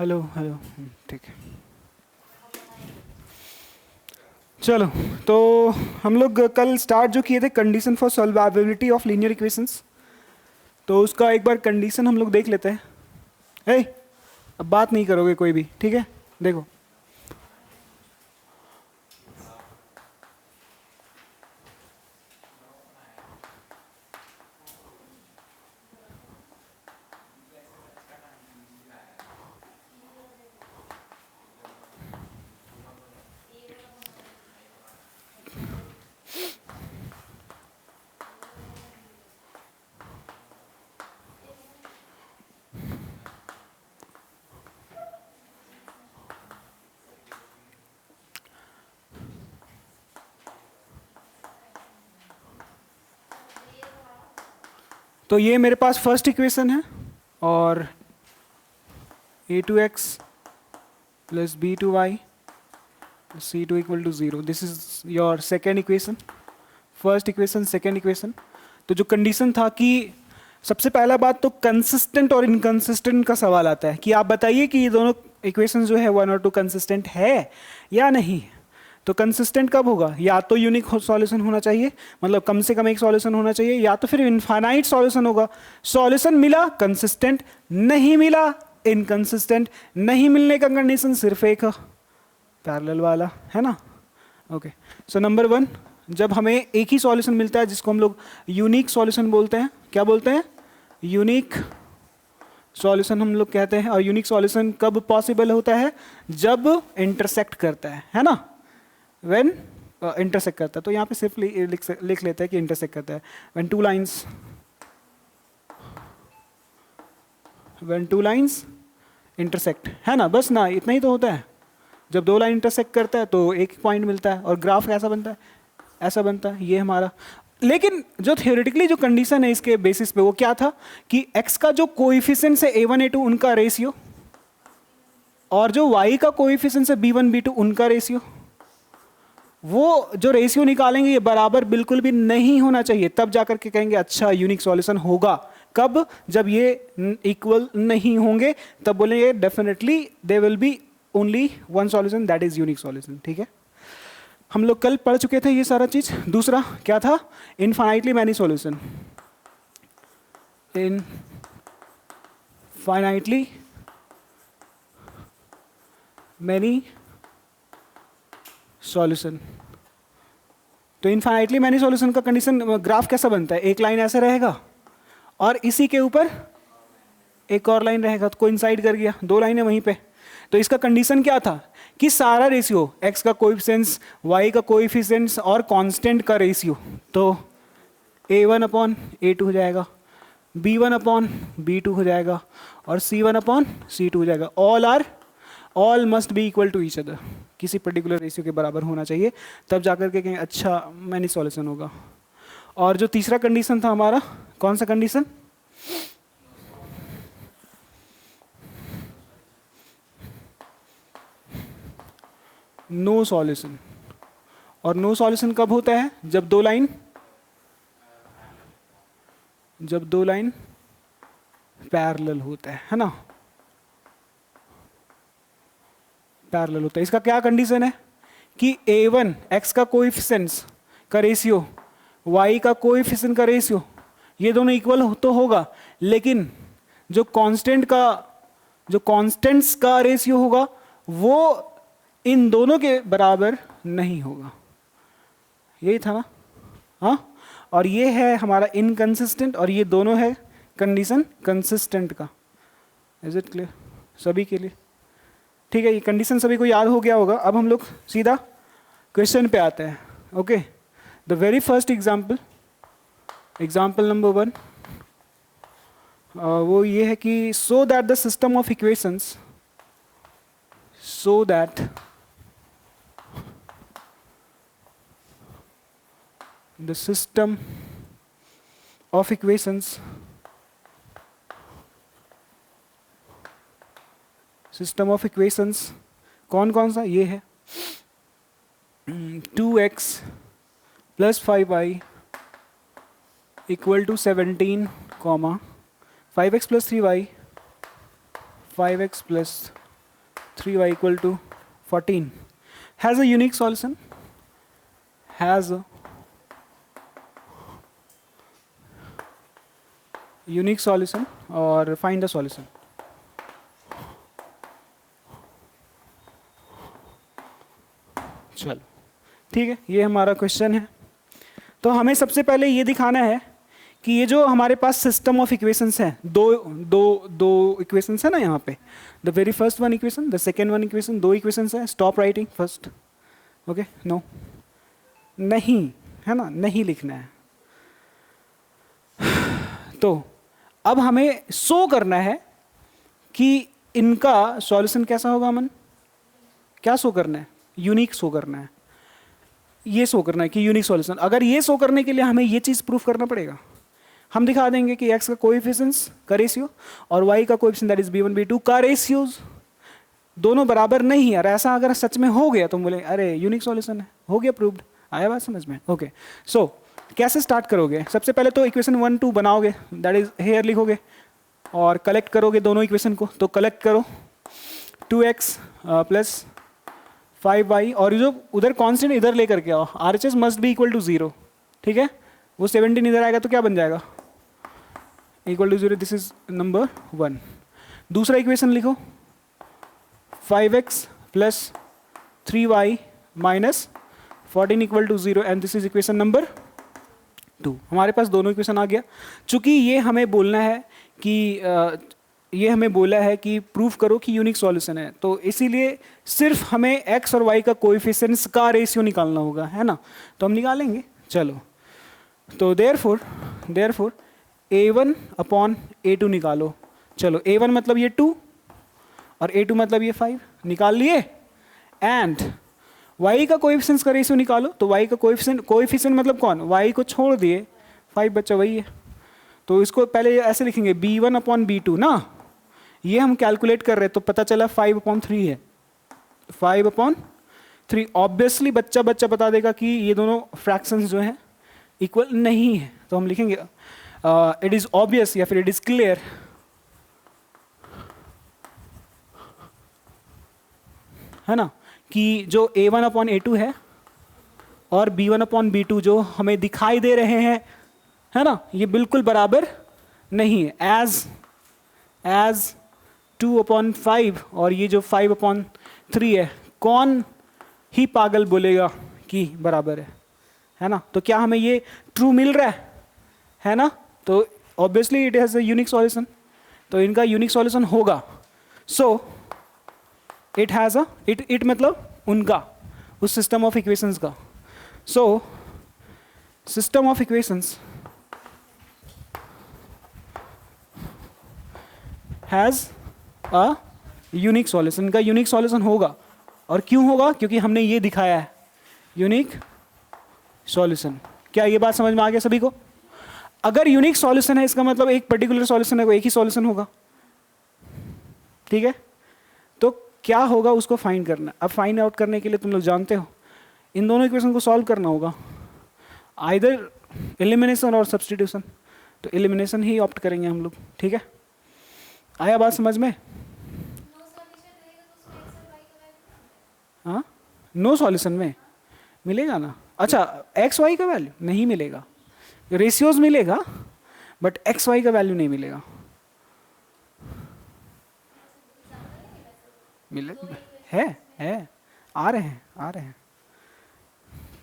Hello hello. ठीक है, चलो। तो हम लोग कल स्टार्ट जो किए थे condition for solvability of linear equations, तो उसका एक बार कंडीशन हम लोग देख लेते हैं। हे, अब बात नहीं करोगे कोई भी, ठीक है? देखो, तो ये मेरे पास फर्स्ट इक्वेशन है और a2x plus b2y c2 equal to 0, this is your second equation. First equation, second equation. तो जो कंडीशन था कि सबसे पहला बात तो कंसिस्टेंट और इनकंसिस्टेंट का सवाल आता है कि आप बताइए कि ये दोनों इक्वेशन जो है 1 और 2 कंसिस्टेंट है या नहीं। तो कंसिस्टेंट कब होगा? या तो यूनिक सॉल्यूशन होना चाहिए, मतलब कम से कम एक सॉल्यूशन होना चाहिए, या तो फिर इनफाइनाइट सॉल्यूशन होगा। सॉल्यूशन मिला कंसिस्टेंट, नहीं मिला इनकंसिस्टेंट। नहीं मिलने का कंडीशन सिर्फ एक पैरेलल वाला है ना। ओके, सो नंबर 1, जब हमें एक ही सॉल्यूशन मिलता है जिसको हम लोग यूनिक सॉल्यूशन बोलते हैं। क्या बोलते हैं? यूनिक सॉल्यूशन हम लोग कहते हैं। और यूनिक सॉल्यूशन कब पॉसिबल होता है? जब इंटरसेक्ट करता है ना। व्हेन इंटरसेक्ट करता है, तो यहाँ पे सिर्फ लिख लेते हैं कि इंटरसेक्ट करता है। व्हेन टू लाइंस इंटरसेक्ट, है ना, बस ना, इतना ही तो होता है। जब दो लाइन इंटरसेक्ट करता है तो एक पॉइंट मिलता है और ग्राफ कैसा बनता है? ऐसा बनता है, ये हमारा। लेकिन जो थियोरेटिकली जो कंडीशन है इसके बेसिस पे, वो क्या था कि x का जो कोएफिशिएंट है a1 a2 उनका रेशियो, और जो y का कोएफिशिएंट है b1 b2 उनका रेशियो, वो जो रेशियो निकालेंगे ये बराबर बिल्कुल भी नहीं होना चाहिए। तब जाकर के कहेंगे अच्छा यूनिक सॉल्यूशन होगा। कब? जब ये इक्वल नहीं होंगे, तब बोलेंगे definitely they will be only one solution, that is unique solution. ठीक है, हम लोग कल पढ़ चुके थे ये सारा चीज। दूसरा क्या था? Infinitely many solution. Infinitely many solution. तो इनफाइनाइटली मैनी सॉल्यूशन का कंडीशन, ग्राफ कैसा बनता है? एक लाइन ऐसे रहेगा और इसी के ऊपर एक और लाइन रहेगा, तो कोइंसाइड कर गया, दो लाइनें वहीं पे। तो इसका कंडीशन क्या था कि सारा रेशियो, x का कोएफिशिएंट्स, y का कोएफिशिएंट्स और कांस्टेंट का रेशियो, तो a1 अपॉन a2 हो जाएगा, b1 अपॉन b2 हो जाएगा और c1 अपॉन c2 हो जाएगा। All must be equal to each other, किसी पर्टिकुलर रेशियो के बराबर होना चाहिए, तब जाकर के कहें अच्छा मैनी सॉल्यूशन होगा। और जो तीसरा कंडीशन था हमारा, कौन सा कंडीशन? No solution. और नो सॉल्यूशन कब होता है? जब दो लाइन पैरेलल होता है ना, पैरेलल होता है। इसका क्या कंडीशन है कि a1 x का कोएफिशिएंट्स का रेशियो, y का कोएफिशिएंट का रेशियो, ये दोनों इक्वल तो होगा, लेकिन जो कांस्टेंट्स का रेशियो होगा वो इन दोनों के बराबर नहीं होगा। यही था ना, हाँ। और ये है हमारा इनकंसिस्टेंट, और ये दोनों है कंडीशन कंसिस्टेंट का। इज इट क्लियर सभी के लिए? ठीक है, ये कंडीशन सभी को याद हो गया होगा। अब हम लोग सीधा क्वेश्चन पे आते हैं। Okay, the very first example number 1, वो ये है कि so that the system of equations, so that the system of equations कौन कौन सा? ये है 2x plus 5y equal to 17, 5x plus 3y, 5x plus 3y equal to 14 has a unique solution, has a unique solution or find the solution. चलो ठीक है, ये हमारा क्वेश्चन है। तो हमें सबसे पहले ये दिखाना है कि ये जो हमारे पास सिस्टम ऑफ इक्वेशंस हैं, दो इक्वेशंस है ना यहाँ पे, the very first one equation, the second one equation, दो इक्वेशंस है। Stop writing first, okay, no, नहीं है ना, नहीं लिखना है। तो अब हमें शो करना है कि इनका सॉल्यूशन कैसा होगा। अमन, क्या शो करना है? यूनिक शो करना है, ये शो करना है कि यूनिक सॉल्यूशन। अगर ये शो करने के लिए हमें ये चीज़ प्रूफ करना पड़ेगा। हम दिखा देंगे कि x का कोएफिशिएंट्स का रेशियो और y का coefficient that is b1 b2 का रेशियोज दोनों बराबर नहीं है। और ऐसा अगर सच में हो गया तो बोले अरे यूनिक सॉल्यूशन है, हो गया प्रूव्ड। आया बात समझ में? ओके, सो कैसे स्टार्ट करोगे? सबसे पहले तो इक्वेशन 1 2 बनाओगे, दैट इज हेयर लिखोगे और कलेक्ट करोगे दोनों इक्वेशन को। तो कलेक्ट करो 2x प्लस 5y और जो उधर कांस्टेंट इधर लेकर के आओ, RHS must be equal to 0, ठीक है। वो 17 इधर आएगा तो क्या बन जाएगा? Equal to 0, this is number 1। दूसरा इक्वेशन लिखो 5x plus 3y minus 14 equal to 0 and this is equation number 2। हमारे पास दोनों इक्वेशन आ गया। चूंकि ये हमें बोलना है कि ये हमें बोला है कि प्रूफ करो कि यूनिक सॉल्यूशन है, तो इसीलिए सिर्फ हमें x और y का कोएफिशिएंट्स का रेशियो निकालना होगा, है ना। तो हम निकालेंगे, चलो। तो देयरफॉर a1 अपॉन a2 निकालो। चलो, a1 मतलब ये 2 और a2 मतलब ये 5 निकाल लिए। एंड y का कोएफिशिएंट्स का रेशियो निकालो। तो y का कोएफिशिएंट मतलब कौन? y को छोड़ दिए, 5 बच्चा वही है। तो इसको पहले ऐसे लिखेंगे b1 अपॉन b2 ना, ये हम कैलकुलेट कर रहे हैं तो पता चला 5/3 है। 5/3 ऑब्वियसली बच्चा बता देगा कि ये दोनों फ्रैक्शंस जो हैं इक्वल नहीं है। तो हम लिखेंगे इट इज ऑब्वियस या फिर इट इज क्लियर है ना, कि जो a1 अपॉन a2 है और b1 अपॉन b2 जो हमें दिखाई दे रहे हैं, है ना, ये बिल्कुल बराबर नहीं है। एज 2/5 और ये जो 5/3 है, कौन ही पागल बोलेगा कि बराबर है ना। तो क्या हमें ये ट्रू मिल रहा है ना। तो obviously it has a unique solution, तो इनका यूनिक सॉल्यूशन होगा। So it has a it मतलब उनका, उस सिस्टम ऑफ इक्वेशंस का। So system of equations has a unique solution, का यूनिक सॉल्यूशन होगा। और क्यों होगा? क्योंकि हमने ये दिखाया है यूनिक सॉल्यूशन। क्या ये बात समझ में आ गया सभी को? अगर यूनिक सॉल्यूशन है इसका मतलब एक पर्टिकुलर सॉल्यूशन है, वो एक ही सॉल्यूशन होगा, ठीक है। तो क्या होगा उसको फाइंड करना। अब फाइंड आउट करने के लिए तुम लोग जानते हो इन दोनों इक्वेशन को सॉल्व करना होगा, आइदर एलिमिनेशन और सब्स्टिट्यूशन। तो एलिमिनेशन ही ऑप्ट करेंगे हम लोग, ठीक है। आया बात समझ में? हाँ, नो सॉल्यूशन में मिलेगा ना। अच्छा, एक्स वाई का वैल्यू नहीं मिलेगा, रेशियोज मिलेगा बट एक्स वाई का वैल्यू नहीं मिलेगा। मिले है आ रहे हैं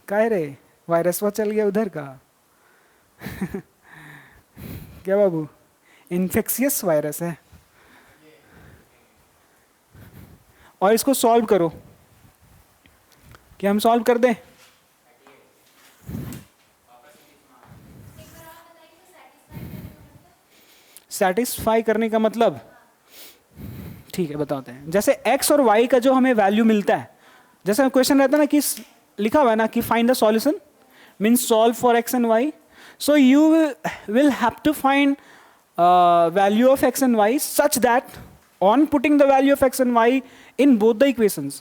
कह रहे वायरस वो चल गया उधर का क्या बाबू, इन्फेक्शियस वायरस है। और इसको सॉल्व करो, क्या हम सॉल्व कर दें? सेटिस्फाई करने का मतलब, ठीक है बताते हैं। जैसे x और y का जो हमें वैल्यू मिलता है, जैसे क्वेश्चन रहता है ना कि लिखा हुआ है ना कि find the solution means solve for x and y, so you will have to find value of x and y such that on putting the value of x and y in both the equations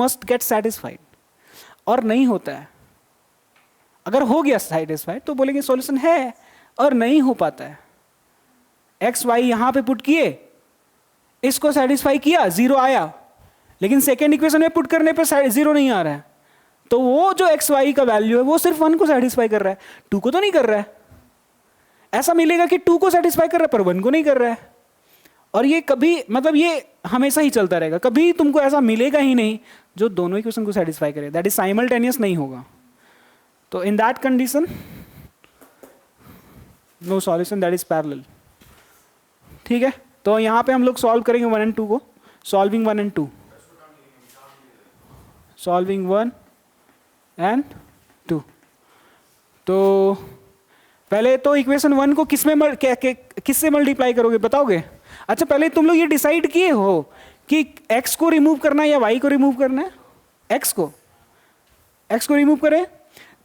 must get satisfied। और नहीं होता है, अगर हो गया satisfied तो बोलेंगे solution है, और नहीं हो पाता है। x y यहां पे पुट किए, इसको सेटिस्फाई किया, जीरो आया, लेकिन सेकेंड इक्वेशन में पुट करने पर जीरो नहीं आ रहा है, तो वो जो एक्स वाई का वैल्यू है वो सिर्फ वन को सेटिस्फाई कर रहा है, टू को तो नहीं कर रहा है। ऐसा मिलेगा कि टू को सेटिस्फाई कर रहा है पर वन को नहीं कर रहा है। और ये कभी मतलब ये हमेशा ही चलता रहेगा, कभी तुमको ऐसा मिलेगा ही नहीं जो दोनों इक्वेशन को सेटिस्फाई करे, दैट इज साइमल्टेनियस नहीं होगा। तो in that condition no solution, that is parallel. ठीक है, तो यहां पे हम लोग सॉल्व करेंगे वन एंड टू को, solving one and two, solving one and two. तो पहले तो इक्वेशन वन को किससे मल्टीप्लाई करोगे बताओगे? अच्छा पहले तुम लोग ये डिसाइड किए हो कि x को रिमूव करना है या y को रिमूव करना है? x को रिमूव करें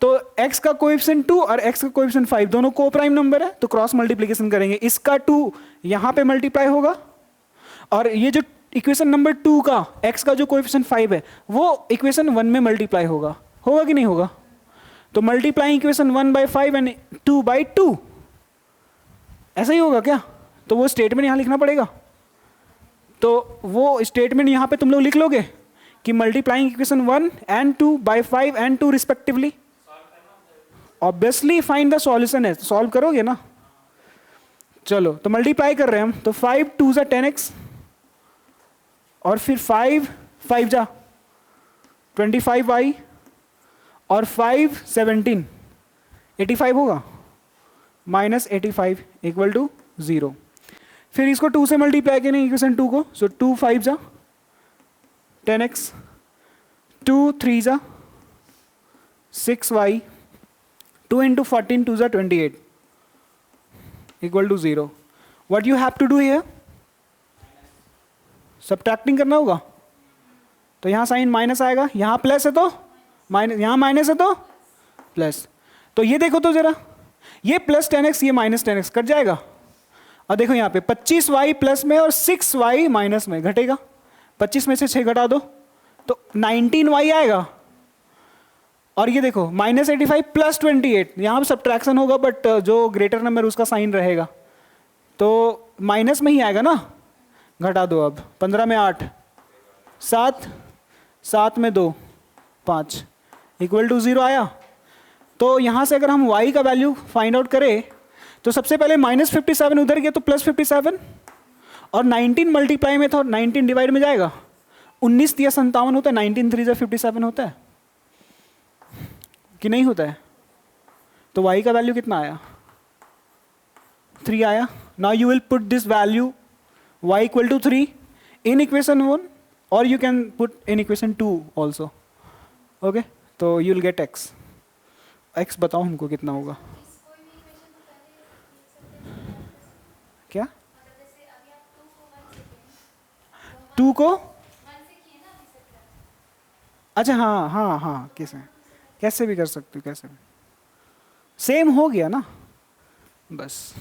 तो x का कोएफिशिएंट 2 और x का कोएफिशिएंट 5 दोनों को प्राइम नंबर है, तो क्रॉस मल्टीप्लिकेशन करेंगे, इसका 2 यहां पे मल्टीप्लाई होगा और ये जो इक्वेशन नंबर 2 का x का जो कोएफिशिएंट 5 है वो इक्वेशन 1 में मल्टीप्लाई होगा कि नहीं होगा? तो मल्टीप्लाइंग इक्वेशन 1/5 एंड 2/2, ऐसा ही होगा क्या? तो वो स्टेटमेंट यहां लिखना पड़ेगा, तो वो स्टेटमेंट यहां पे तुम लोग लिख लोगे कि multiplying equation 1 and 2/5 and 2 respectively. Obviously find the solution है, सॉल्व करोगे ना। चलो तो मल्टीप्लाई कर रहे हैं हम, तो 5 2 जा 10x और फिर 5 5 जा 25y और 5 17 85 होगा, -85 इक्वल टू 0। फिर इसको 2 से मल्टीप्लाई करेंगे इक्वेशन 2 को, सो 2 5 जा 10x, 2 3 जा 6y, 2 into 14 2 जा 28 equal to 0। What you have to do here? Subtracting करना होगा, तो यहाँ साइन माइनस आएगा, यहाँ प्लस है तो माइनस, यहाँ माइनस है तो प्लस। तो ये देखो तो जरा, ये प्लस 10x ये माइनस 10x कट जाएगा, और देखो यहाँ पे 25y प्लस में और 6y माइनस में घटेगा, 25 में से 6 घटा दो तो 19y आएगा। और ये देखो -85 प्लस 28, यहाँ पे सब्ट्रैक्शन होगा बट जो ग्रेटर नंबर उसका साइन रहेगा तो माइनस में ही आएगा ना। घटा दो अब, 15 में 8, 7 7 में 2 5 इक्वल टू 0 आया। तो यहाँ से अगर हम y का वैल्यू फाइंड आउट करें तो सबसे पहले -57 उधर गया तो +57, और 19 मल्टीप्लाई में था, 19 डिवाइड में जाएगा, 19 या 57 होता है, 19 3 जा 57 होता है कि नहीं होता है? तो y का वैल्यू कितना आया? 3 आया। Now you will put this value y equal to 3 in equation 1 और you can put in equation 2 also. Okay, तो यू विल गेट x बताओ हमको कितना होगा? क्या 2 को? अच्छा हाँ हाँ हाँ, कैसे भी कर सकते हो, कैसे भी सेम हो गया ना बस।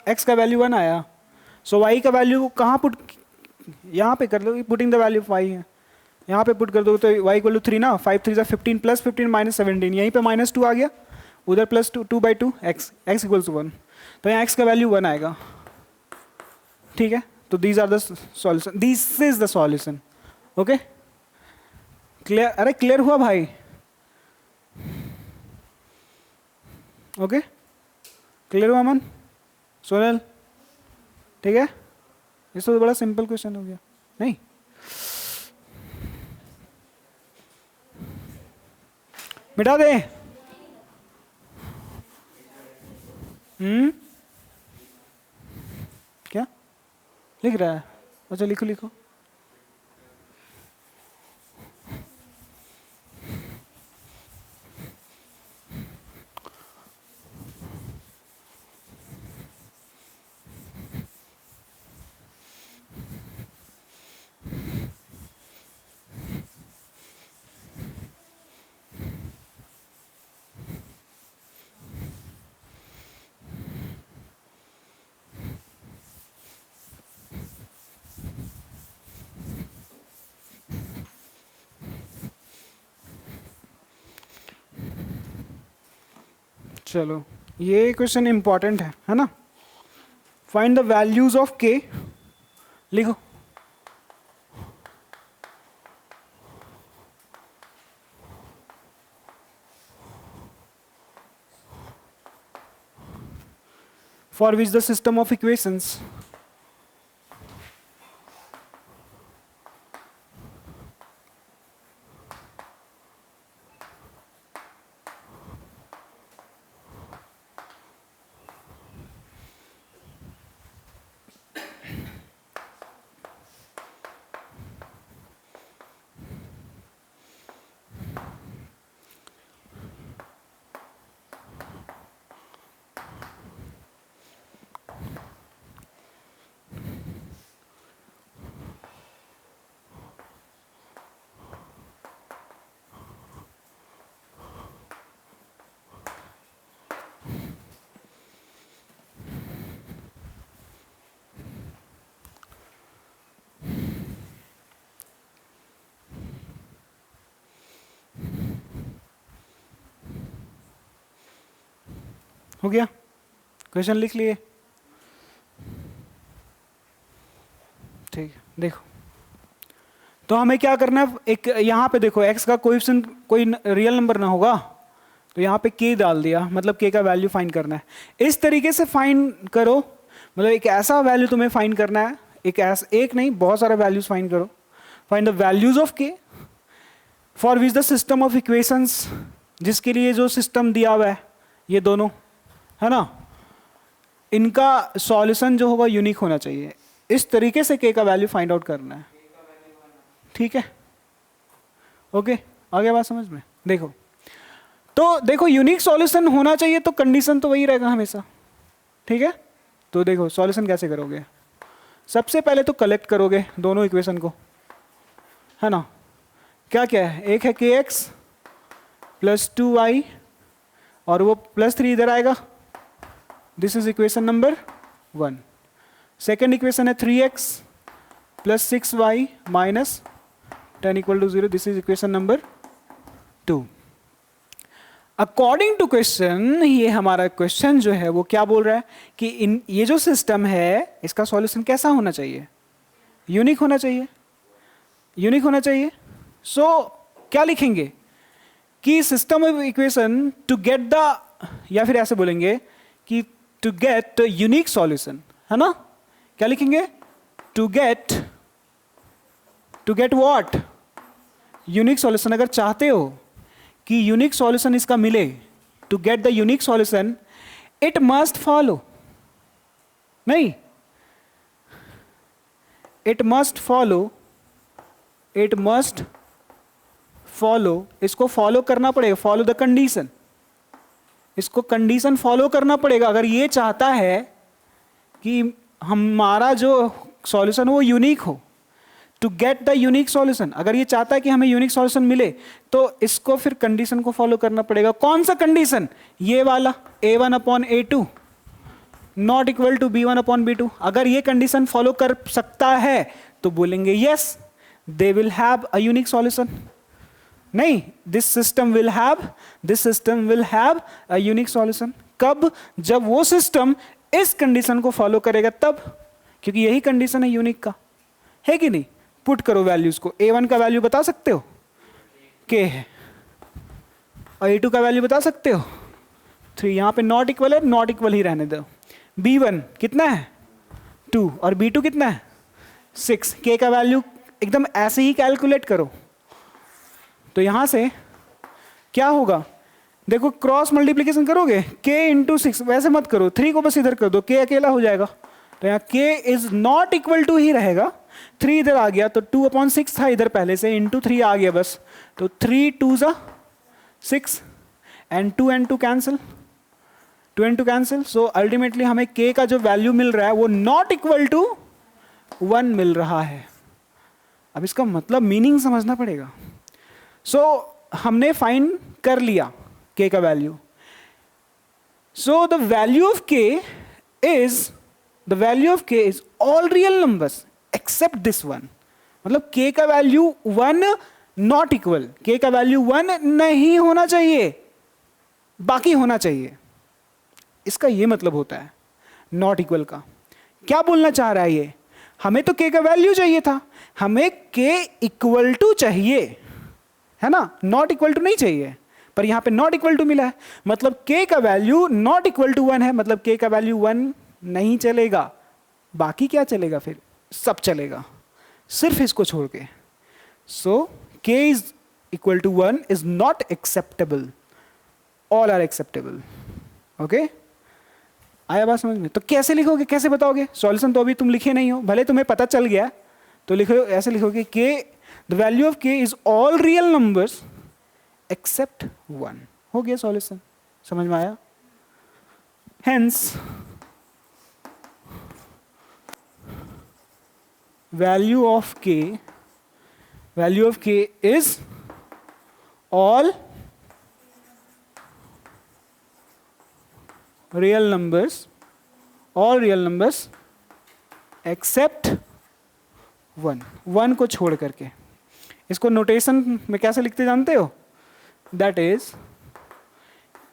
x का वैल्यू 1 आया, सो y का वैल्यू कहाँ पुट, यहाँ पे कर लो, पुटिंग द वैल्यू 5 है, यहाँ पे पुट कर दो तो y इक्वल टू 3 ना, 5 3 जा 15 प्लस 15 माइनस 17, यहीं पे -2 आ गया, उधर +2 2/2 x इक्वल्स टू 1, तो यहाँ x का वैल्यू 1 आएगा। ठीक है, तो these are the solution, this is the solution. Okay clear? अरे क्लियर हुआ भाई? ओके क्लियर हुआ अमन, सोनल? ठीक है, ये तो बड़ा सिंपल क्वेश्चन हो गया नहीं? मिटा दे। क्या लिख रहा है? अच्छा लिखो लिखो। चलो ये क्वेश्चन इंपॉर्टेंट है ना। फाइंड द वैल्यूज ऑफ के, लिखो। For which the system of equations हो गया, क्वेश्चन लिख लिए। ठीक है, देखो तो हमें क्या करना है, एक यहाँ पे देखो x का कोएफिशिएंट कोई रियल नंबर ना होगा, तो यहाँ पे k डाल दिया, मतलब k का वैल्यू फाइंड करना है। इस तरीके से फाइंड करो, मतलब एक ऐसा वैल्यू तुम्हें फाइंड करना है, एक नहीं बहुत सारे वैल्यूज फाइंड करो। Find the values of k for which the system of equations, जिसके लिए जो सिस्टम दिया हुआ है ये दोनों है ना, इनका सॉल्यूशन जो होगा यूनिक होना चाहिए। इस तरीके से k का वैल्यू फाइंड आउट करना है। ठीक है, ओके, आगे बात समझ में। देखो तो देखो यूनिक सॉल्यूशन होना चाहिए, तो कंडीशन तो वही रहेगा हमेशा। ठीक है, तो देखो सॉल्यूशन कैसे करोगे, सबसे पहले तो कलेक्ट करोगे दोनों इक्वेशन को, है ना। क्या क्या है, एक है kx प्लस 2y और वो +3 इधर आएगा, this is equation number 1। Second equation है 3x plus 6y minus 10 = 0, this is equation number 2। According to question, ये हमारा क्वेश्चन जो है वो क्या बोल रहा है कि ये जो सिस्टम है इसका सॉल्यूशन कैसा होना चाहिए, यूनिक होना चाहिए, यूनिक होना चाहिए। सो क्या लिखेंगे कि system of equation to get the, या फिर ऐसे बोलेंगे कि टू गेट यूनिक सॉल्यूशन, है ना। क्या लिखेंगे, to get what, unique solution. अगर चाहते हो कि यूनिक सॉल्यूशन इसका मिले, to get the unique solution it must follow, नहीं, इट मस्ट फॉलो, इसको फॉलो करना पड़ेगा, फॉलो द कंडीशन, इसको कंडीशन फॉलो करना पड़ेगा। अगर ये चाहता है कि हमारा जो सॉल्यूशन वो यूनिक हो, to get the unique solution, अगर ये चाहता है कि हमें यूनिक सॉल्यूशन मिले, तो इसको फिर कंडीशन को फॉलो करना पड़ेगा। कौन सा कंडीशन, ये वाला a1/a2 not equal to b1/b2। अगर ये कंडीशन फॉलो कर सकता है तो बोलेंगे yes, they will have a unique solution. नहीं, this system will have a unique solution. कब, जब वो सिस्टम इस कंडीशन को फॉलो करेगा तब, क्योंकि यही कंडीशन है यूनिक का, है कि नहीं। पुट करो वैल्यूज को, a1 का वैल्यू बता सकते हो, k है, और a2 का वैल्यू बता सकते हो 3, यहां पे नॉट इक्वल है, नॉट इक्वल ही रहने दो। b1 कितना है 2 और b2 कितना है 6, k का वैल्यू एकदम ऐसे ही कैलकुलेट करो। तो यहां से क्या होगा, देखो क्रॉस मल्टीप्लीकेशन करोगे, k × 6, वैसे मत करो, 3 को बस इधर कर दो, k अकेला हो जाएगा, तो यहाँ k is not equal to ही रहेगा, 3 इधर आ गया तो 2/6 था इधर पहले से, इंटू 3 आ गया बस, तो 3 2 6 and 2 and 2 cancel, 2 and 2 cancel. So ultimately हमें k का जो वैल्यू मिल रहा है वो नॉट इक्वल टू 1 मिल रहा है। अब इसका मतलब मीनिंग समझना पड़ेगा। सो हमने फाइंड कर लिया k का value. So the value of k is all real numbers accept this one, मतलब k का वैल्यू 1 नॉट इक्वल, k का वैल्यू 1 नहीं होना चाहिए, बाकी होना चाहिए। इसका ये मतलब होता है नॉट इक्वल का। क्या बोलना चाह रहा है ये? हमें तो k का वैल्यू चाहिए था, हमें k इक्वल टू चाहिए, है ना, नॉट इक्वल टू नहीं चाहिए। पर यहां पे नॉट इक्वल टू मिला है, मतलब k का वैल्यू नॉट इक्वल टू 1 है, मतलब k का वैल्यू 1 नहीं चलेगा। बाकी क्या चलेगा फिर? सब चलेगा, सिर्फ इसको छोड़ के। So k is equal to 1 is not acceptable, all are acceptable. Okay, आया बात समझ में? तो कैसे लिखोगे, कैसे बताओगे? सॉल्यूशन तो अभी तुम लिखे नहीं हो, भले तुम्हें पता चल गया तो लिखो, ऐसे लिखोगे k, the value of k is all real numbers except 1। हो गया सॉल्यूशन, समझ में आया? Hence value of k is all real numbers except 1 को छोड़ करके। इसको नोटेशन में कैसे लिखते जानते हो? दैट इज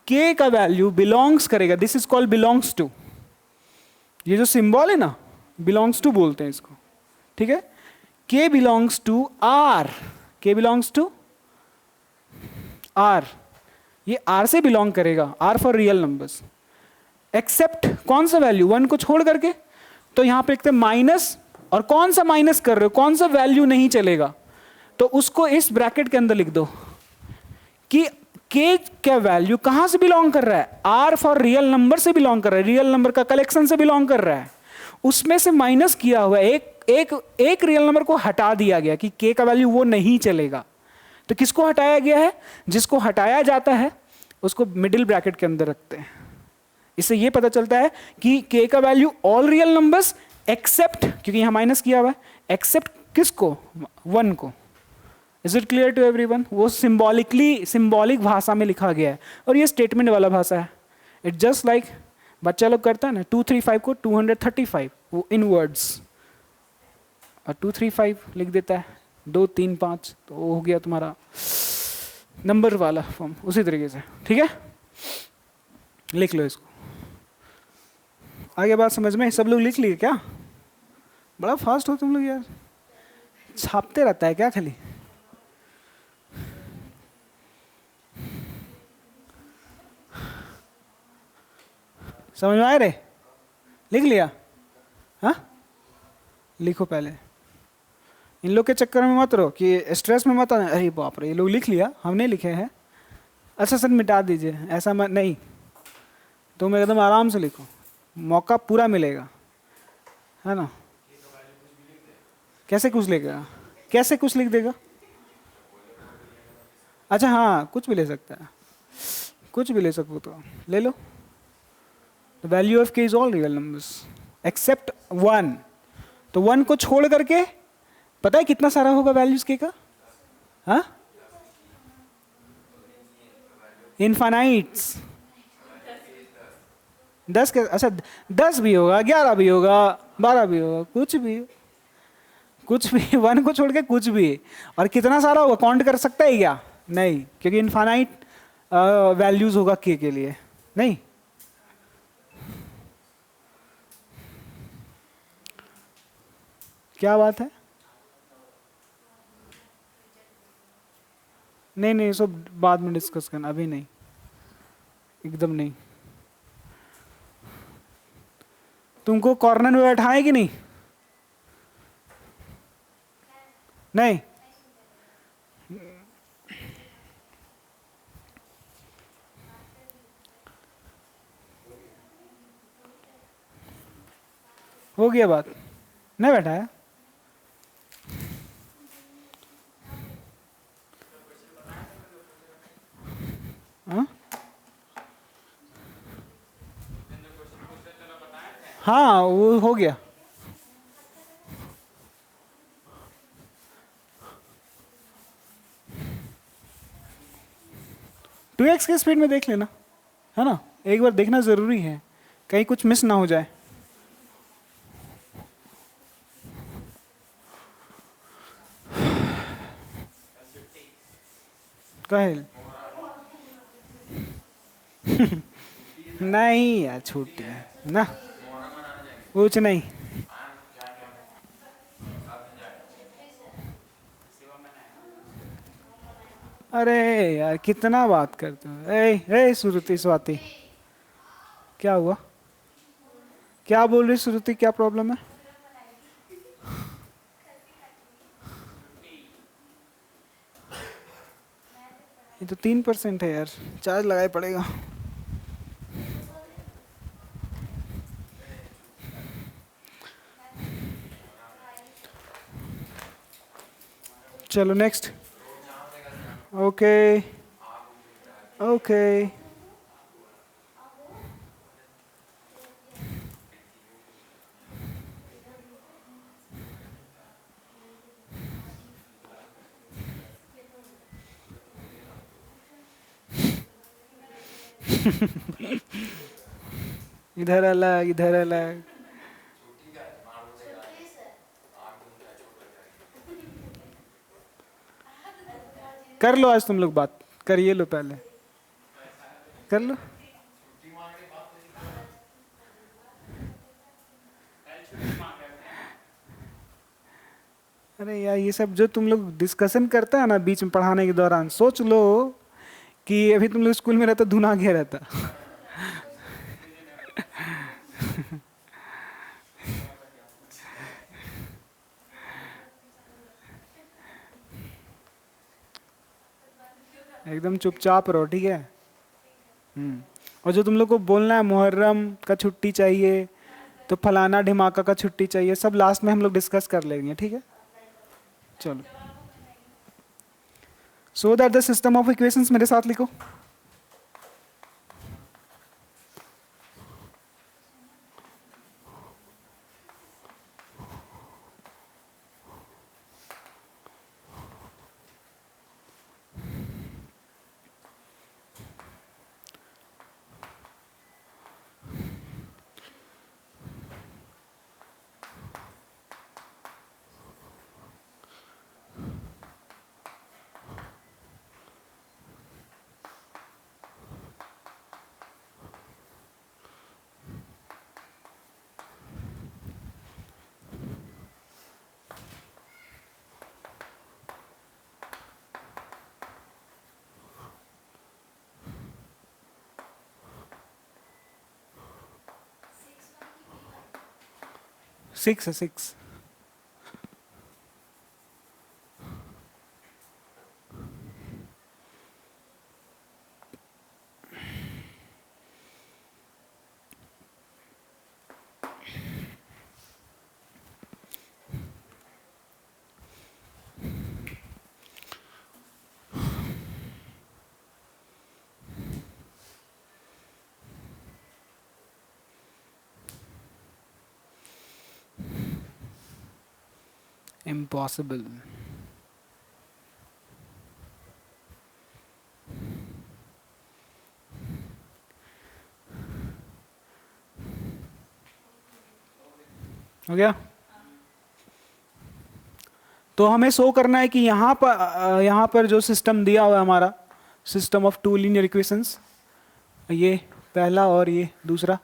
k का वैल्यू बिलोंग्स करेगा, this is called belongs to. ये जो सिंबल है ना, बिलोंग्स टू बोलते हैं इसको, ठीक है? k belongs to r, k belongs to r, ये r से बिलोंग करेगा, r for real numbers, except कौन सा वैल्यू? 1 को छोड़ करके। तो यहां पे लिखते हैं माइनस, और कौन सा माइनस कर रहे हो, कौन सा वैल्यू नहीं चलेगा, तो उसको इस ब्रैकेट के अंदर लिख दो कि k का वैल्यू कहां से बिलोंग कर रहा है? r फॉर रियल नंबर से बिलोंग कर रहा है, रियल नंबर का कलेक्शन से बिलोंग कर रहा है। उसमें से माइनस किया हुआ एक रियल नंबर को हटा दिया गया कि k का वैल्यू वो नहीं चलेगा। तो किसको हटाया गया है? जिसको हटाया जाता है उसको मिडिल ब्रैकेट के अंदर रखते हैं। इससे ये पता चलता है कि k का value all real numbers accept, क्योंकि यहां माइनस किया हुआ है, एक्सेप्ट किसको? 1 को। Is it clear to everyone? वो सिंबॉलिक भाषा में लिखा गया है, और ये स्टेटमेंट वाला भाषा है। इट जस्ट लाइक बच्चा लोग करता है ना, 235 को 235, वो इन वर्ड्स, और 235 लिख देता है 2 3 5, तो वो हो गया तुम्हारा नंबर वाला फॉर्म। उसी तरीके से, ठीक है, लिख लो इसको। आगे बात समझ में? सब लोग लिख लिए क्या? बड़ा फास्ट हो तुम लोग यार, छापते रहता है क्या खाली? समझ में आए रे? लिख लिया? हाँ, लिखो पहले। इन लोग के चक्कर में मत रहो कि स्ट्रेस में मत आना, अरे बाप रे ये लोग लिख लिया, हमने लिखे हैं, अच्छा सर मिटा दीजिए, ऐसा मत, नहीं, तुम एकदम आराम से लिखो, मौका पूरा मिलेगा, है ना? कैसे कुछ लिखेगा? कैसे कुछ लिख देगा? अच्छा हाँ, कुछ भी ले सकता है, कुछ भी ले सको तो ले लो। The value of k is all real numbers except 1, तो 1 को छोड़ करके पता है कितना सारा होगा वैल्यूज k का? हाँ, इनफाइनाइट्स। 10 के, अच्छा 10 भी होगा, 11 भी होगा, 12 भी होगा, कुछ भी 1 को छोड़ के कुछ भी। और कितना सारा होगा काउंट कर सकता है क्या? नहीं, क्योंकि इनफाइनाइट वैल्यूज होगा k के लिए, नहीं। क्या बात है? नहीं, सब बाद में डिस्कस करना, अभी नहीं, एकदम नहीं। तुमको कॉर्नर में बैठाए कि नहीं? नहीं, हो गया बात, नहीं बैठाया? हाँ वो हो गया। टू एक्स के स्पीड में देख लेना, है ना, एक बार देखना जरूरी है, कहीं कुछ मिस ना हो जाए। कहेल नहीं यार छुट्टी है ना, कुछ नहीं। अरे यार कितना बात करते हो। ए श्रुति स्वाति, क्या हुआ? क्या बोल रही श्रुति, क्या प्रॉब्लम है? ये तो 3% है यार, चार्ज लगाए पड़ेगा। चलो नेक्स्ट। Okay okay. इधर अलग इधर अलग। कर लो आज तुम लोग बात, करिए लो पहले, कर लो। अरे यार ये सब जो तुम लोग डिस्कशन करता है ना बीच में पढ़ाने के दौरान, सोच लो कि अभी तुम लोग स्कूल में रहता धुना गया रहता। एकदम चुपचाप रहो, ठीक है। और जो तुम लोग को बोलना है मुहर्रम का छुट्टी चाहिए, तो फलाना ढिमाका का छुट्टी चाहिए, सब लास्ट में हम लोग डिस्कस कर लेंगे, ठीक है। चलो, so that the system of equations, मेरे साथ लिखो। सिक्स है, 6। इम्पॉसिबल। हो गया। तो हमें शो करना है कि यहाँ पर जो सिस्टम दिया हुआ है हमारा, system of two linear equations, ये पहला और ये दूसरा,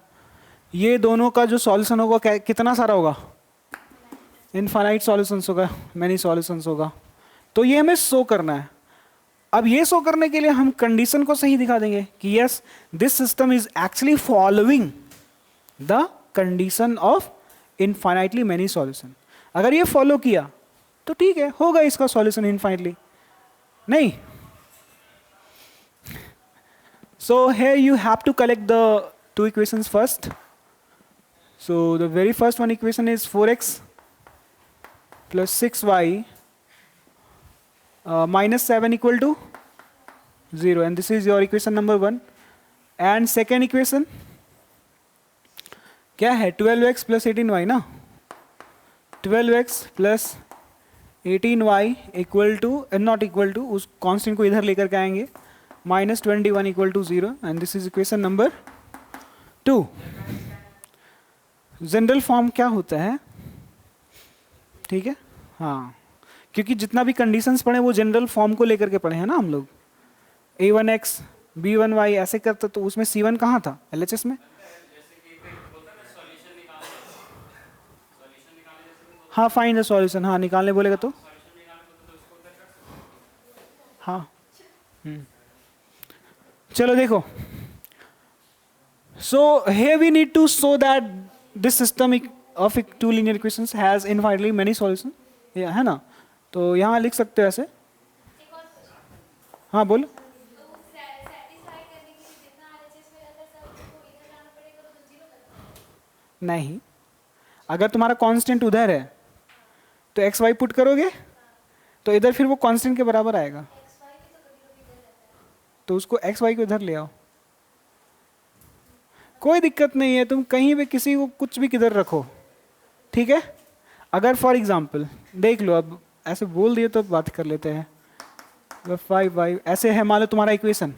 ये दोनों का जो सॉल्यूशन होगा कितना सारा होगा? इनफाइनाइट सॉल्यूशंस होगा, मैनी सॉल्यूशंस होगा। तो ये हमें शो करना है। अब ये शो करने के लिए हम कंडीशन को सही दिखा देंगे कि yes this system is actually following the condition of infinitely many solution. अगर ये फॉलो किया तो ठीक है, होगा इसका सॉल्यूशन इनफाइनाइटली। नहीं, so here you have to collect the two equations first. So the very first one equation is 4x plus 6y minus 7 equal to 0, and this is your equation number 1. And second equation क्या है? 12x plus 18y ना, 12x plus 18y equal to not equal to, उस constant को इधर लेकर के आएंगे, minus 21 equal to 0, and this is equation number 2. General form क्या होता है? ठीक है, हाँ, क्योंकि जितना भी कंडीशंस पढ़े वो जनरल फॉर्म को लेकर के पढ़े हैं ना हम लोग। a1x B1y ऐसे करते तो उसमें C1 कहाँ था LHS में? हाँ फाइंड द सॉल्यूशन, हाँ निकालने बोलेगा तो हाँ। चलो देखो, so here we need to show that this system of two linear equations has infinitely many solutions, है ना? तो यहाँ लिख सकते हो ऐसे। हाँ बोलो। नहीं, अगर तुम्हारा कांस्टेंट उधर है तो एक्स वाई पुट करोगे तो इधर फिर वो कांस्टेंट के बराबर आएगा, तो उसको एक्स वाई को इधर ले आओ, कोई दिक्कत नहीं है, तुम कहीं भी किसी को कुछ भी किधर रखो, ठीक है? अगर फॉर एग्जांपल देख लो, अब ऐसे बोल दिए तो बात कर लेते हैं। 5y ऐसे है, मान लो तुम्हारा इक्वेशन,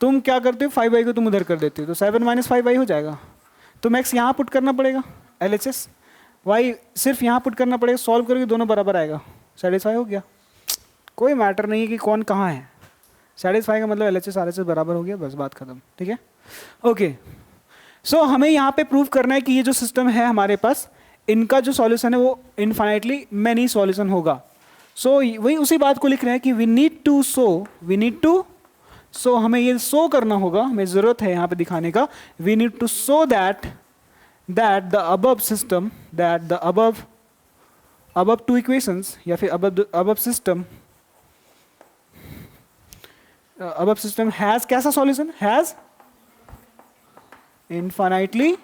तुम क्या करते हो 5y को तुम उधर कर देते हो तो 7 - 5y हो जाएगा। तुम x यहाँ पुट करना पड़ेगा LHS, y सिर्फ यहाँ पुट करना पड़ेगा, सॉल्व करोगे दोनों बराबर आएगा, सेटिस्फाई हो गया। कोई मैटर नहीं है कि कौन कहाँ है, सेटिस्फाई का मतलब LHS RHS बराबर हो गया, बस बात खत्म, ठीक है? ओके, सो हमें यहाँ पे प्रूव करना है कि ये जो सिस्टम है हमारे पास, इनका जो सॉल्यूशन है वो इनफाइनाइटली मैनी सॉल्यूशन होगा। सो वही उसी बात को लिख रहे हैं कि वी नीड टू सो हमें ये शो करना होगा, हमें जरूरत है यहाँ पे दिखाने का, we need to show that the above system, that the above two equations या फिर अबव सिस्टम हैज कैसा सॉल्यूशन, हैज इनफाइनाइटली,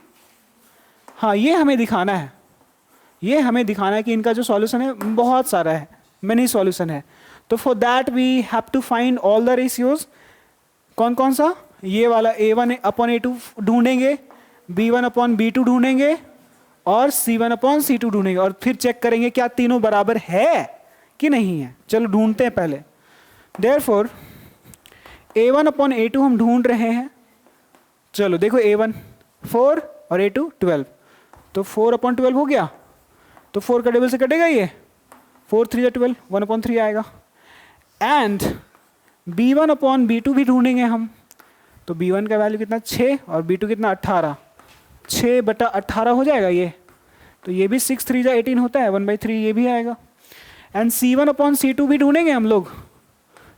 हाँ ये हमें दिखाना है, ये हमें दिखाना है कि इनका जो सॉल्यूशन है बहुत सारा है, मेनी सॉल्यूशन है। तो for that we have to find all the ratios, कौन कौन सा, ये वाला A1/A2 ढूंढेंगे, B1/B2 ढूंढेंगे और C1/C2 ढूंढेंगे, और फिर चेक करेंगे क्या तीनों बराबर है कि नहीं है। चलो ढूंढते हैं पहले। देयरफॉर A1/A2 हम ढूंढ रहे हैं, चलो देखो A1 4 और A2 12, तो 4/12 हो गया, तो 4 का टेबल से कटेगा ये, 4 3 या 12, 1/3 आएगा। एंड B1/B2 भी ढूंढेंगे हम, तो B1 का वैल्यू कितना 6 और B2 कितना 18, 6/18 हो जाएगा ये, तो ये भी 6 3 या 18 होता है, 1/3 ये भी आएगा। एंड C1/C2 भी ढूंढेंगे हम लोग,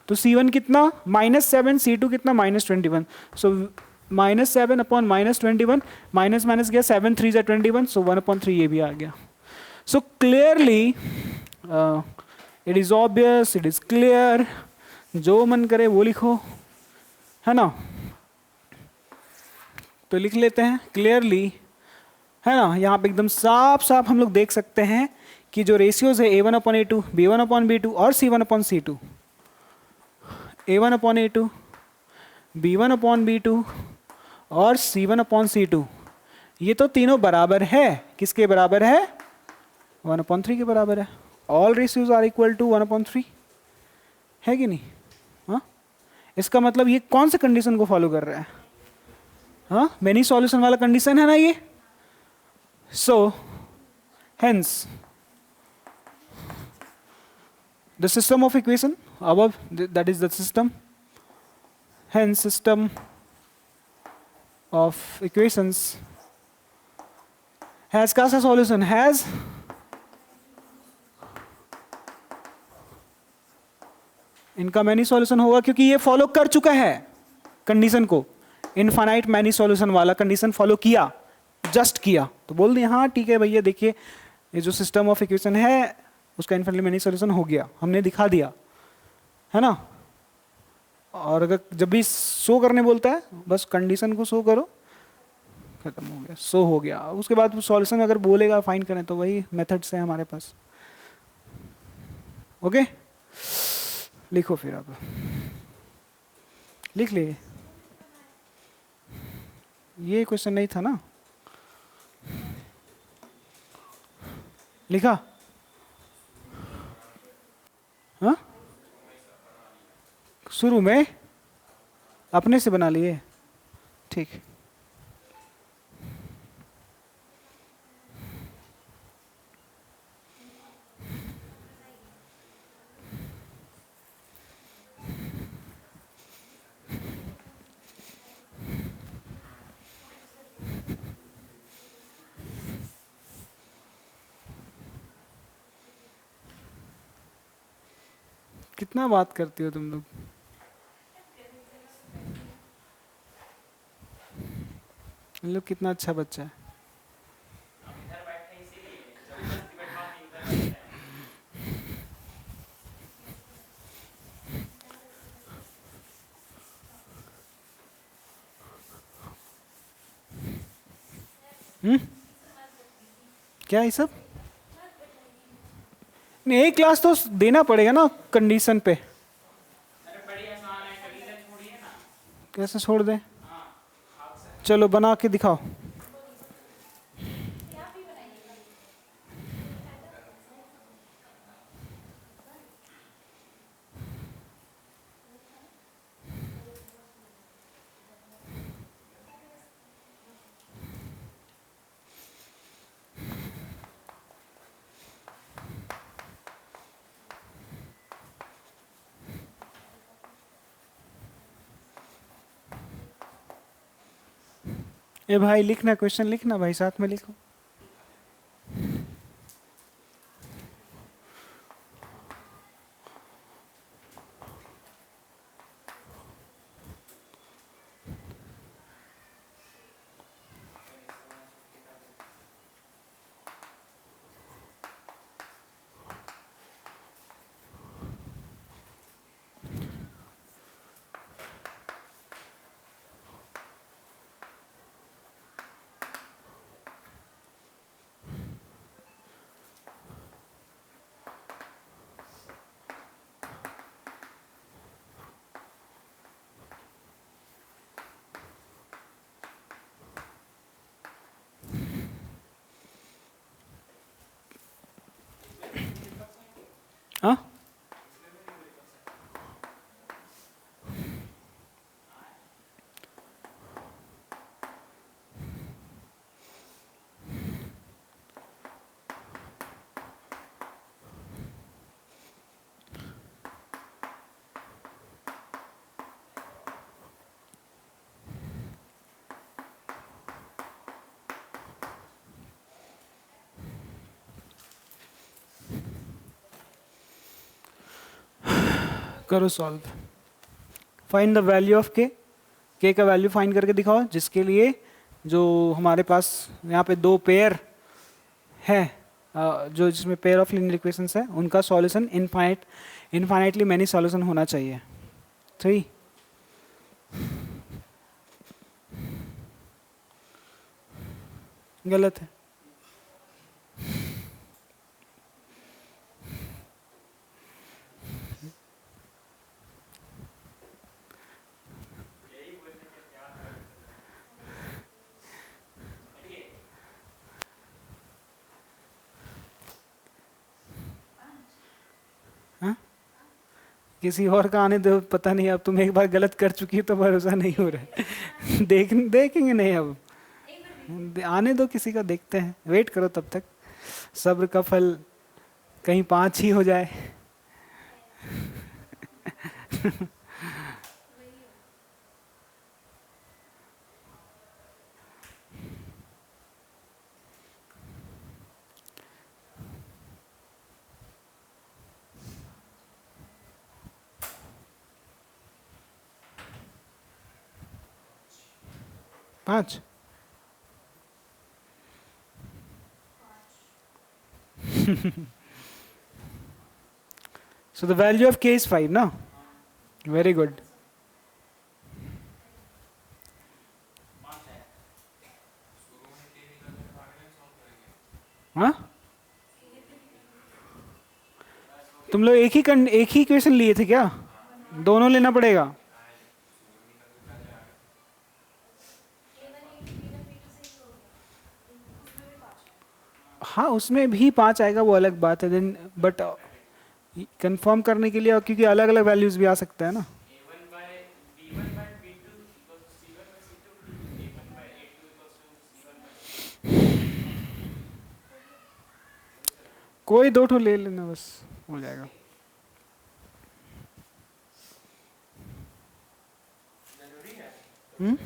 तो C1 कितना -7, C2 कितना -21, सो -7/-21, माइनस माइनस गया, 7 3 या 21, सो 1/3 ये भी आ गया। So clearly it is obvious, it is clear, जो मन करे वो लिखो, है ना? तो लिख लेते हैं क्लियरली, है ना? यहाँ पे एकदम साफ साफ हम लोग देख सकते हैं कि जो रेशियोज है A1/A2, B1/B2 और C1/C2, A1/A2, B1/B2 और C1/C2, ये तो तीनों बराबर है, किसके बराबर है? 1/3 के बराबर है। All ratios are equal to 1/3, है कि नहीं? हाँ, इसका मतलब ये कौन से कंडीशन को फॉलो कर रहा है? हाँ, मेनी सॉल्यूशन वाला कंडीशन है ना ये। So hence the system of equation above, that is the system, hence system of equations has कैसा solution, has इनका मैनी सॉल्यूशन होगा, क्योंकि ये फॉलो कर चुका है कंडीशन को, इनफाइनाइट मैनी सॉल्यूशन वाला कंडीशन फॉलो किया, जस्ट किया, तो बोल दिया हाँ ठीक है भैया, देखिए ये जो सिस्टम ऑफ इक्वेशन है उसका इनफाइनाइट मैनी सॉल्यूशन हो गया, हमने दिखा दिया, है ना? और अगर जब भी शो करने बोलता है बस कंडीशन को शो करो, खत्म हो गया, शो हो गया। उसके बाद सॉल्यूशन अगर बोलेगा फाइंड करें तो वही मेथड्स हैं हमारे पास। ओके, लिखो फिर आप, लिख लिए। ये क्वेश्चन नहीं था ना, लिखा? हाँ, शुरू में अपने से बना लिए, ठीक। कितना बात करती हो तुम लोग। इन लोग कितना अच्छा बच्चा है। क्या ये सब? नहीं, एक क्लास तो देना पड़ेगा ना कंडीशन पे। कैसे छोड़ दें? चलो बना के दिखाओ। ए भाई लिखना, क्वेश्चन लिखना भाई, साथ में लिखो। हाँ, 'करो solve. Find the value of के का वैल्यू फाइंड करके दिखाओ, जिसके लिए जो हमारे पास यहाँ पे दो पेयर है, जो जिसमें पेयर ऑफ लीनियर इक्वेशंस है, उनका सॉल्यूशन इनफाइनाइटली मैनी सॉल्यूशन होना चाहिए। सही? गलत है। हाँ? किसी और का आने दो, पता नहीं, अब तुम एक बार गलत कर चुकी हो तो भरोसा नहीं हो रहा है। देखेंगे नहीं अब, आने दो किसी का, देखते हैं, वेट करो तब तक। सब्र का फल कहीं 5 ही हो जाए। पाँच। So the value of k is 5, no? Very good. हाँ, तुम लोग एक ही इक्वेशन लिए थे क्या? दोनों लेना पड़ेगा। हाँ, उसमें भी 5 आएगा, वो अलग बात है, देन बट कंफर्म करने के लिए, क्योंकि अलग अलग वैल्यूज भी आ सकता है ना। कोई दो ठो ले लेना, बस हो जाएगा। हम्म,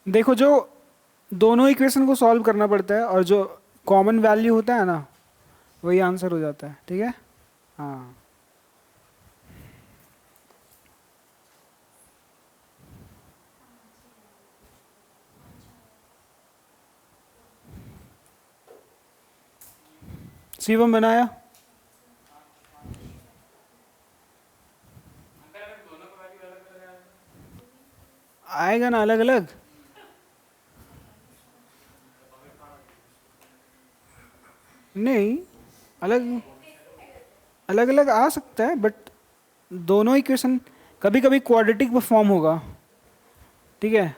देखो जो दोनों इक्वेशन को सॉल्व करना पड़ता है और जो कॉमन वैल्यू होता है ना वही आंसर हो जाता है, ठीक है। हाँ शिवम बनाया, आएगा ना अलग अलग। नहीं, अलग अलग अलग आ सकता है बट दोनों इक्वेशन कभी कभी क्वाड्रेटिक फॉर्म होगा, ठीक है।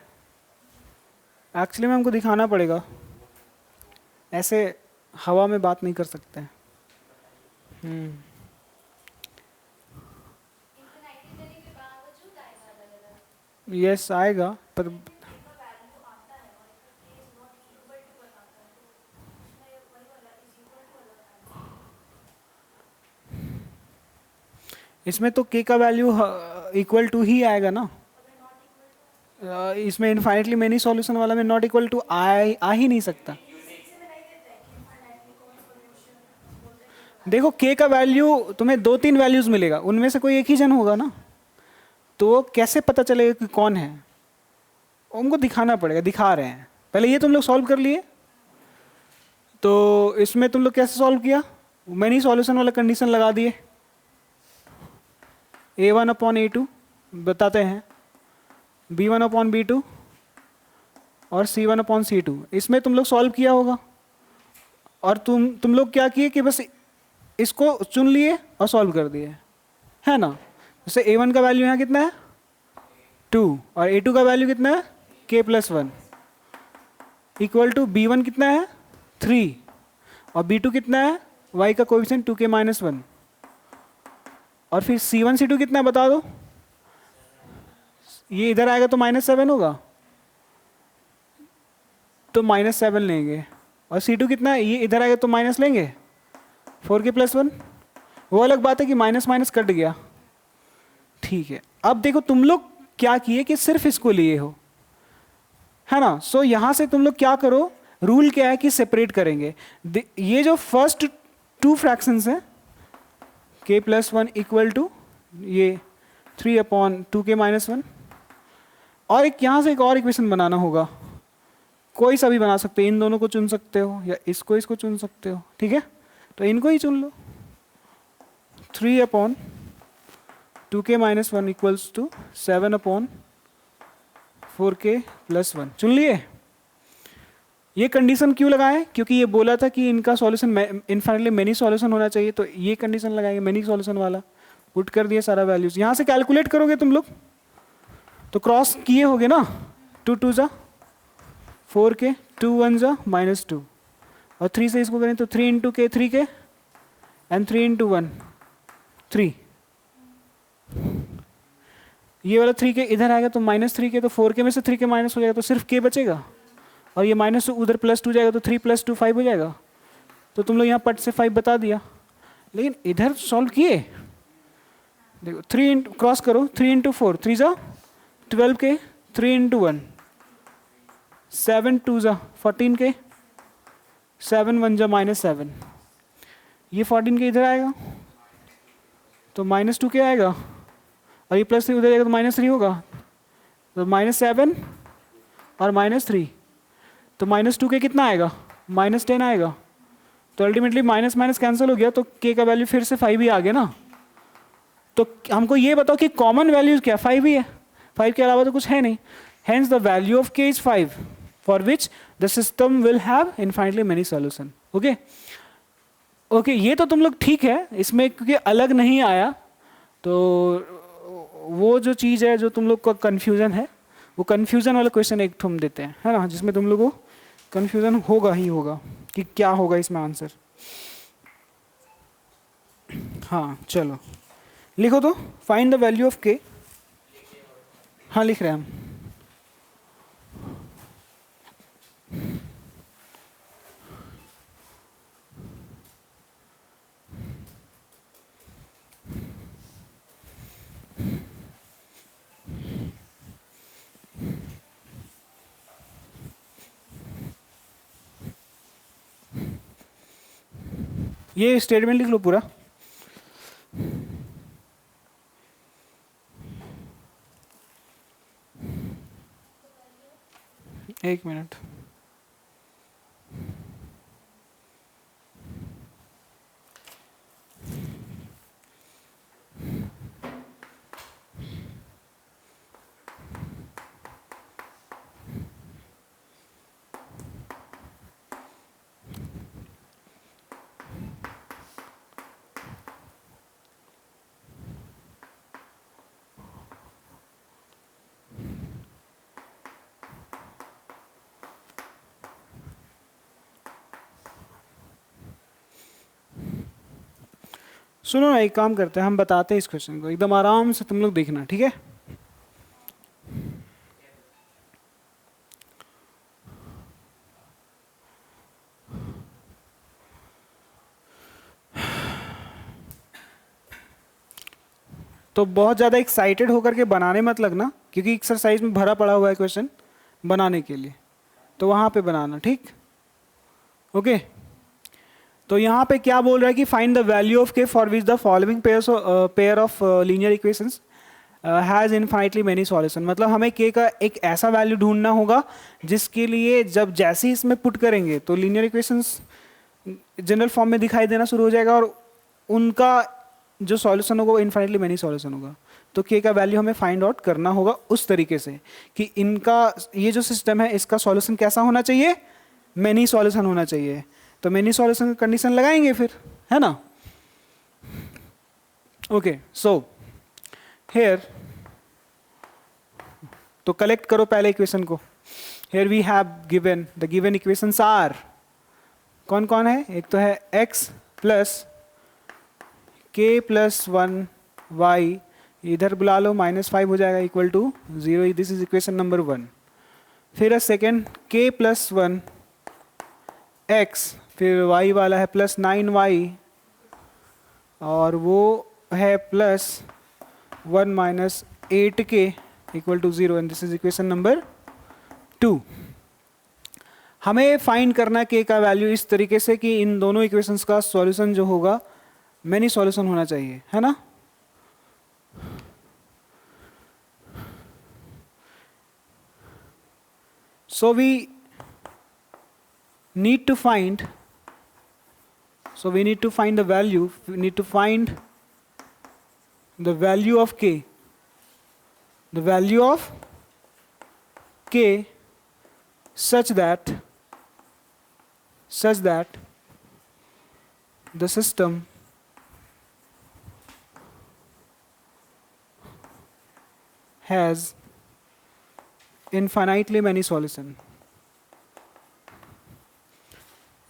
एक्चुअली में हमको दिखाना पड़ेगा, ऐसे हवा में बात नहीं कर सकते हैं। यस आएगा पर इसमें तो k का वैल्यू इक्वल टू ही आएगा ना। इसमें इनफाइनाइटली मेनी सॉल्यूशन वाला में नॉट इक्वल टू आ ही नहीं सकता। देखो k का वैल्यू तुम्हें दो तीन वैल्यूज मिलेगा, उनमें से कोई एक ही जन होगा ना, तो कैसे पता चलेगा कि कौन है। उनको दिखाना पड़ेगा, दिखा रहे हैं। पहले ये तुम लोग सॉल्व कर लिए, तो इसमें तुम लोग कैसे सॉल्व किया, मैनी सॉल्यूशन वाला कंडीशन लगा दिए। A1/A2 बताते हैं, B1/B2 और C1/C2। इसमें तुम लोग सॉल्व किया होगा और तुम लोग क्या किए कि बस इसको चुन लिए और सॉल्व कर दिए, है ना। जैसे A1 का वैल्यू यहाँ कितना है 2 और A2 का वैल्यू कितना है k+1 इक्वल टू B1 कितना है 3 और B2 कितना है y का कोएफिशिएंट 2k-1 और फिर C1 C2 कितना है बता दो। ये इधर आएगा तो -7 होगा, तो -7 लेंगे। और C2 कितना है, ये इधर आएगा तो माइनस लेंगे 4k+1। वो अलग बात है कि माइनस माइनस कट गया, ठीक है। अब देखो तुम लोग क्या किए कि सिर्फ इसको लिए हो, है ना। सो यहां से तुम लोग क्या करो, रूल क्या है कि सेपरेट करेंगे। ये जो फर्स्ट टू फ्रैक्शंस हैं k+1 इक्वल टू ये 3/2k-1 और एक यहां से एक और इक्वेशन बनाना होगा। कोई सा भी बना सकते हो, इन दोनों को चुन सकते हो या इसको चुन सकते हो, ठीक है। तो इनको ही चुन लो, 3/2k-1 इक्वल्स टू 7/4k+1 चुन लिए। ये कंडीशन क्यों लगाए, क्योंकि ये बोला था कि इनका सॉल्यूशन इनफाइनाइटली मेनी सॉल्यूशन होना चाहिए, तो ये कंडीशन लगाएंगे मेनी सॉल्यूशन वाला। पुट कर दिए सारा वैल्यूज, यहाँ से कैलकुलेट करोगे तुम लोग तो क्रॉस किए होगे ना, 2 2 जा 4k, 2 1 जा -2 और 3 से इसको करें तो 3 × k 3k एंड 3 × 1 3। ये वाला 3k इधर आएगा तो -3k, तो 4k में से 3k माइनस हो जाएगा तो सिर्फ k बचेगा और ये -2 उधर +2 जाएगा तो 3 + 2 5 हो जाएगा। तो तुम लोग यहाँ पट से 5 बता दिया, लेकिन इधर सॉल्व किए। देखो 3 क्रॉस करो, 3 × 4 3 जा 12k, 3 × 1 7 2 जा 14k, 7 1 जा -7। ये 14k इधर आएगा तो -2k आएगा और ये +3 उधर जाएगा तो -3 होगा, तो -7 और -3 तो -2k कितना आएगा -10 आएगा। तो अल्टीमेटली माइनस माइनस कैंसिल हो गया, तो k का वैल्यू फिर से 5 ही आ गया ना। तो हमको ये बताओ कि कॉमन वैल्यूज क्या 5 ही है, 5 के अलावा तो कुछ है नहीं। Hence the value of k is 5 for which the system will have infinitely many solution. Okay okay, ये तो तुम लोग ठीक है, इसमें क्योंकि अलग नहीं आया तो वो जो चीज़ है जो तुम लोग का कन्फ्यूजन है, वो कन्फ्यूजन वाला क्वेश्चन एक हम देते हैं, है ना, जिसमें तुम लोगों को कन्फ्यूजन होगा ही होगा कि क्या होगा इसमें आंसर। हाँ चलो लिखो तो, find the value of k। हाँ लिख रहे हैं हम। ये स्टेटमेंट लिख लो पूरा। एक मिनट। सुनो ना, एक काम करते हैं, हम बताते हैं इस क्वेश्चन को, एकदम आराम से तुम लोग देखना, ठीक है? तो बहुत ज़्यादा एक्साइटेड होकर के बनाने मत लगना, क्योंकि एक्सरसाइज में भरा पड़ा हुआ है क्वेश्चन बनाने के लिए, तो वहाँ पे बनाना, ठीक? ओके। तो यहाँ पे क्या बोल रहा है कि find the value of K for which the following pair of linear equations has infinitely many solution. मतलब हमें के का एक ऐसा वैल्यू ढूंढना होगा जिसके लिए जब जैसे ही इसमें पुट करेंगे तो लीनियर इक्वेशंस जनरल फॉर्म में दिखाई देना शुरू हो जाएगा, और उनका जो सॉल्यूशन होगा वो इनफाइनटली मेनी सॉल्यूशन होगा। तो के का वैल्यू हमें फाइंड आउट करना होगा उस तरीके से कि इनका ये जो सिस्टम है इसका सॉल्यूशन कैसा होना चाहिए, मेनी सॉल्यूशन होना चाहिए। तो मेनी सॉल्यूशन का कंडीशन लगाएंगे फिर, है ना? ओके, सो हेयर, तो कलेक्ट करो पहले इक्वेशन को। Here we have given the given equations are, कौन कौन है? एक तो है x plus k plus 1 y, इधर बुला लो -5 हो जाएगा, equal to 0। This is equation number 1। फिर सेकेंड के प्लस 1 x, फिर y वाला है प्लस 9y, और वो है plus 1 minus 8k equal to 0, and this is equation number 2। हमें फाइंड करना के का वैल्यू इस तरीके से कि इन दोनों इक्वेशंस का सॉल्यूशन जो होगा मेनी सॉल्यूशन होना चाहिए, है ना? So we need to find the value, we need to find the value of k, the value of k such that the system has infinitely many solution,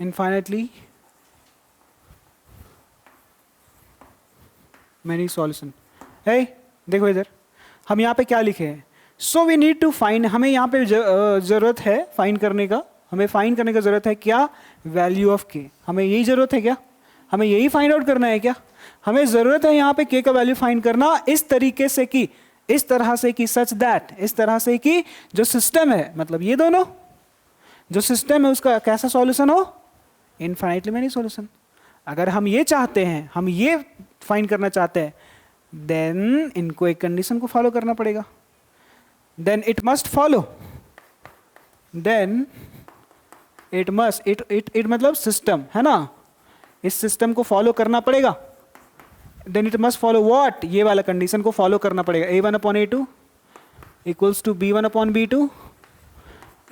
infinitely many solution। है, देखो इधर हम यहाँ पे क्या लिखे हैं, so we need to find, हमें यहाँ पे जरूरत है फाइंड करने का, हमें फाइंड करने का जरूरत है क्या? वैल्यू ऑफ के। हमें यही जरूरत है क्या? हमें यही फाइंड आउट करना है क्या? हमें जरूरत है यहाँ पे के का वैल्यू फाइंड करना इस तरीके से कि, इस तरह से कि सच दैट, इस तरह से कि जो सिस्टम है, मतलब ये दोनों जो सिस्टम है उसका कैसा सॉल्यूशन हो? Infinitely many solution. अगर हम ये चाहते हैं, हम ये फाइंड करना चाहते हैं, देन इनको एक कंडीशन को फॉलो करना पड़ेगा। Then it must follow, then it must, it मतलब सिस्टम, है ना? इस सिस्टम को फॉलो करना पड़ेगा। Then it must follow what? ये वाला कंडीशन को फॉलो करना पड़ेगा। a1/a2 equals to b1/b2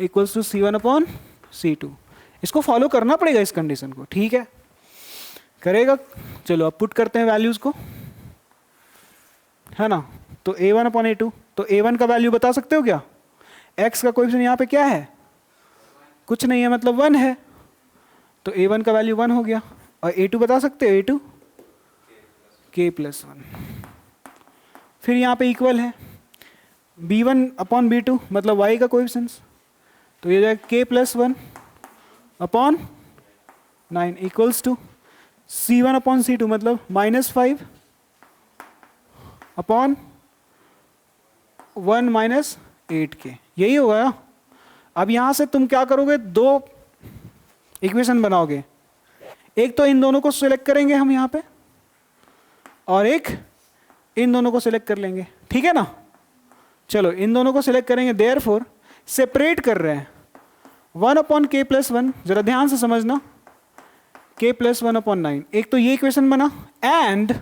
equals to c1/c2। इसको फॉलो करना पड़ेगा, इस कंडीशन को, ठीक है? करेगा। चलो अब पुट करते हैं वैल्यूज को, है ना? तो a1/a2, तो a1 का वैल्यू बता सकते हो क्या? x का कोएफिशिएंट यहाँ पे क्या है? कुछ नहीं है, मतलब 1 है, तो a1 का वैल्यू 1 हो गया। और a2 बता सकते हो? a2 k+1। फिर यहाँ पे इक्वल है b1/b2, मतलब y का कोएफिशिएंट, तो ये जाएगा k+1/9 इक्वल्स टू c1/c2, मतलब -5/1 - 8k। यही होगा। अब यहाँ से तुम क्या करोगे? दो इक्वेशन बनाओगे। एक तो इन दोनों को सिलेक्ट करेंगे हम यहाँ पे, और एक इन दोनों को सिलेक्ट कर लेंगे, ठीक है ना। चलो इन दोनों को सिलेक्ट करेंगे, देयरफॉर सेपरेट कर रहे हैं 1/k+1, जरा ध्यान से समझना, k+1/9। एक तो ये इक्वेशन बना, एंड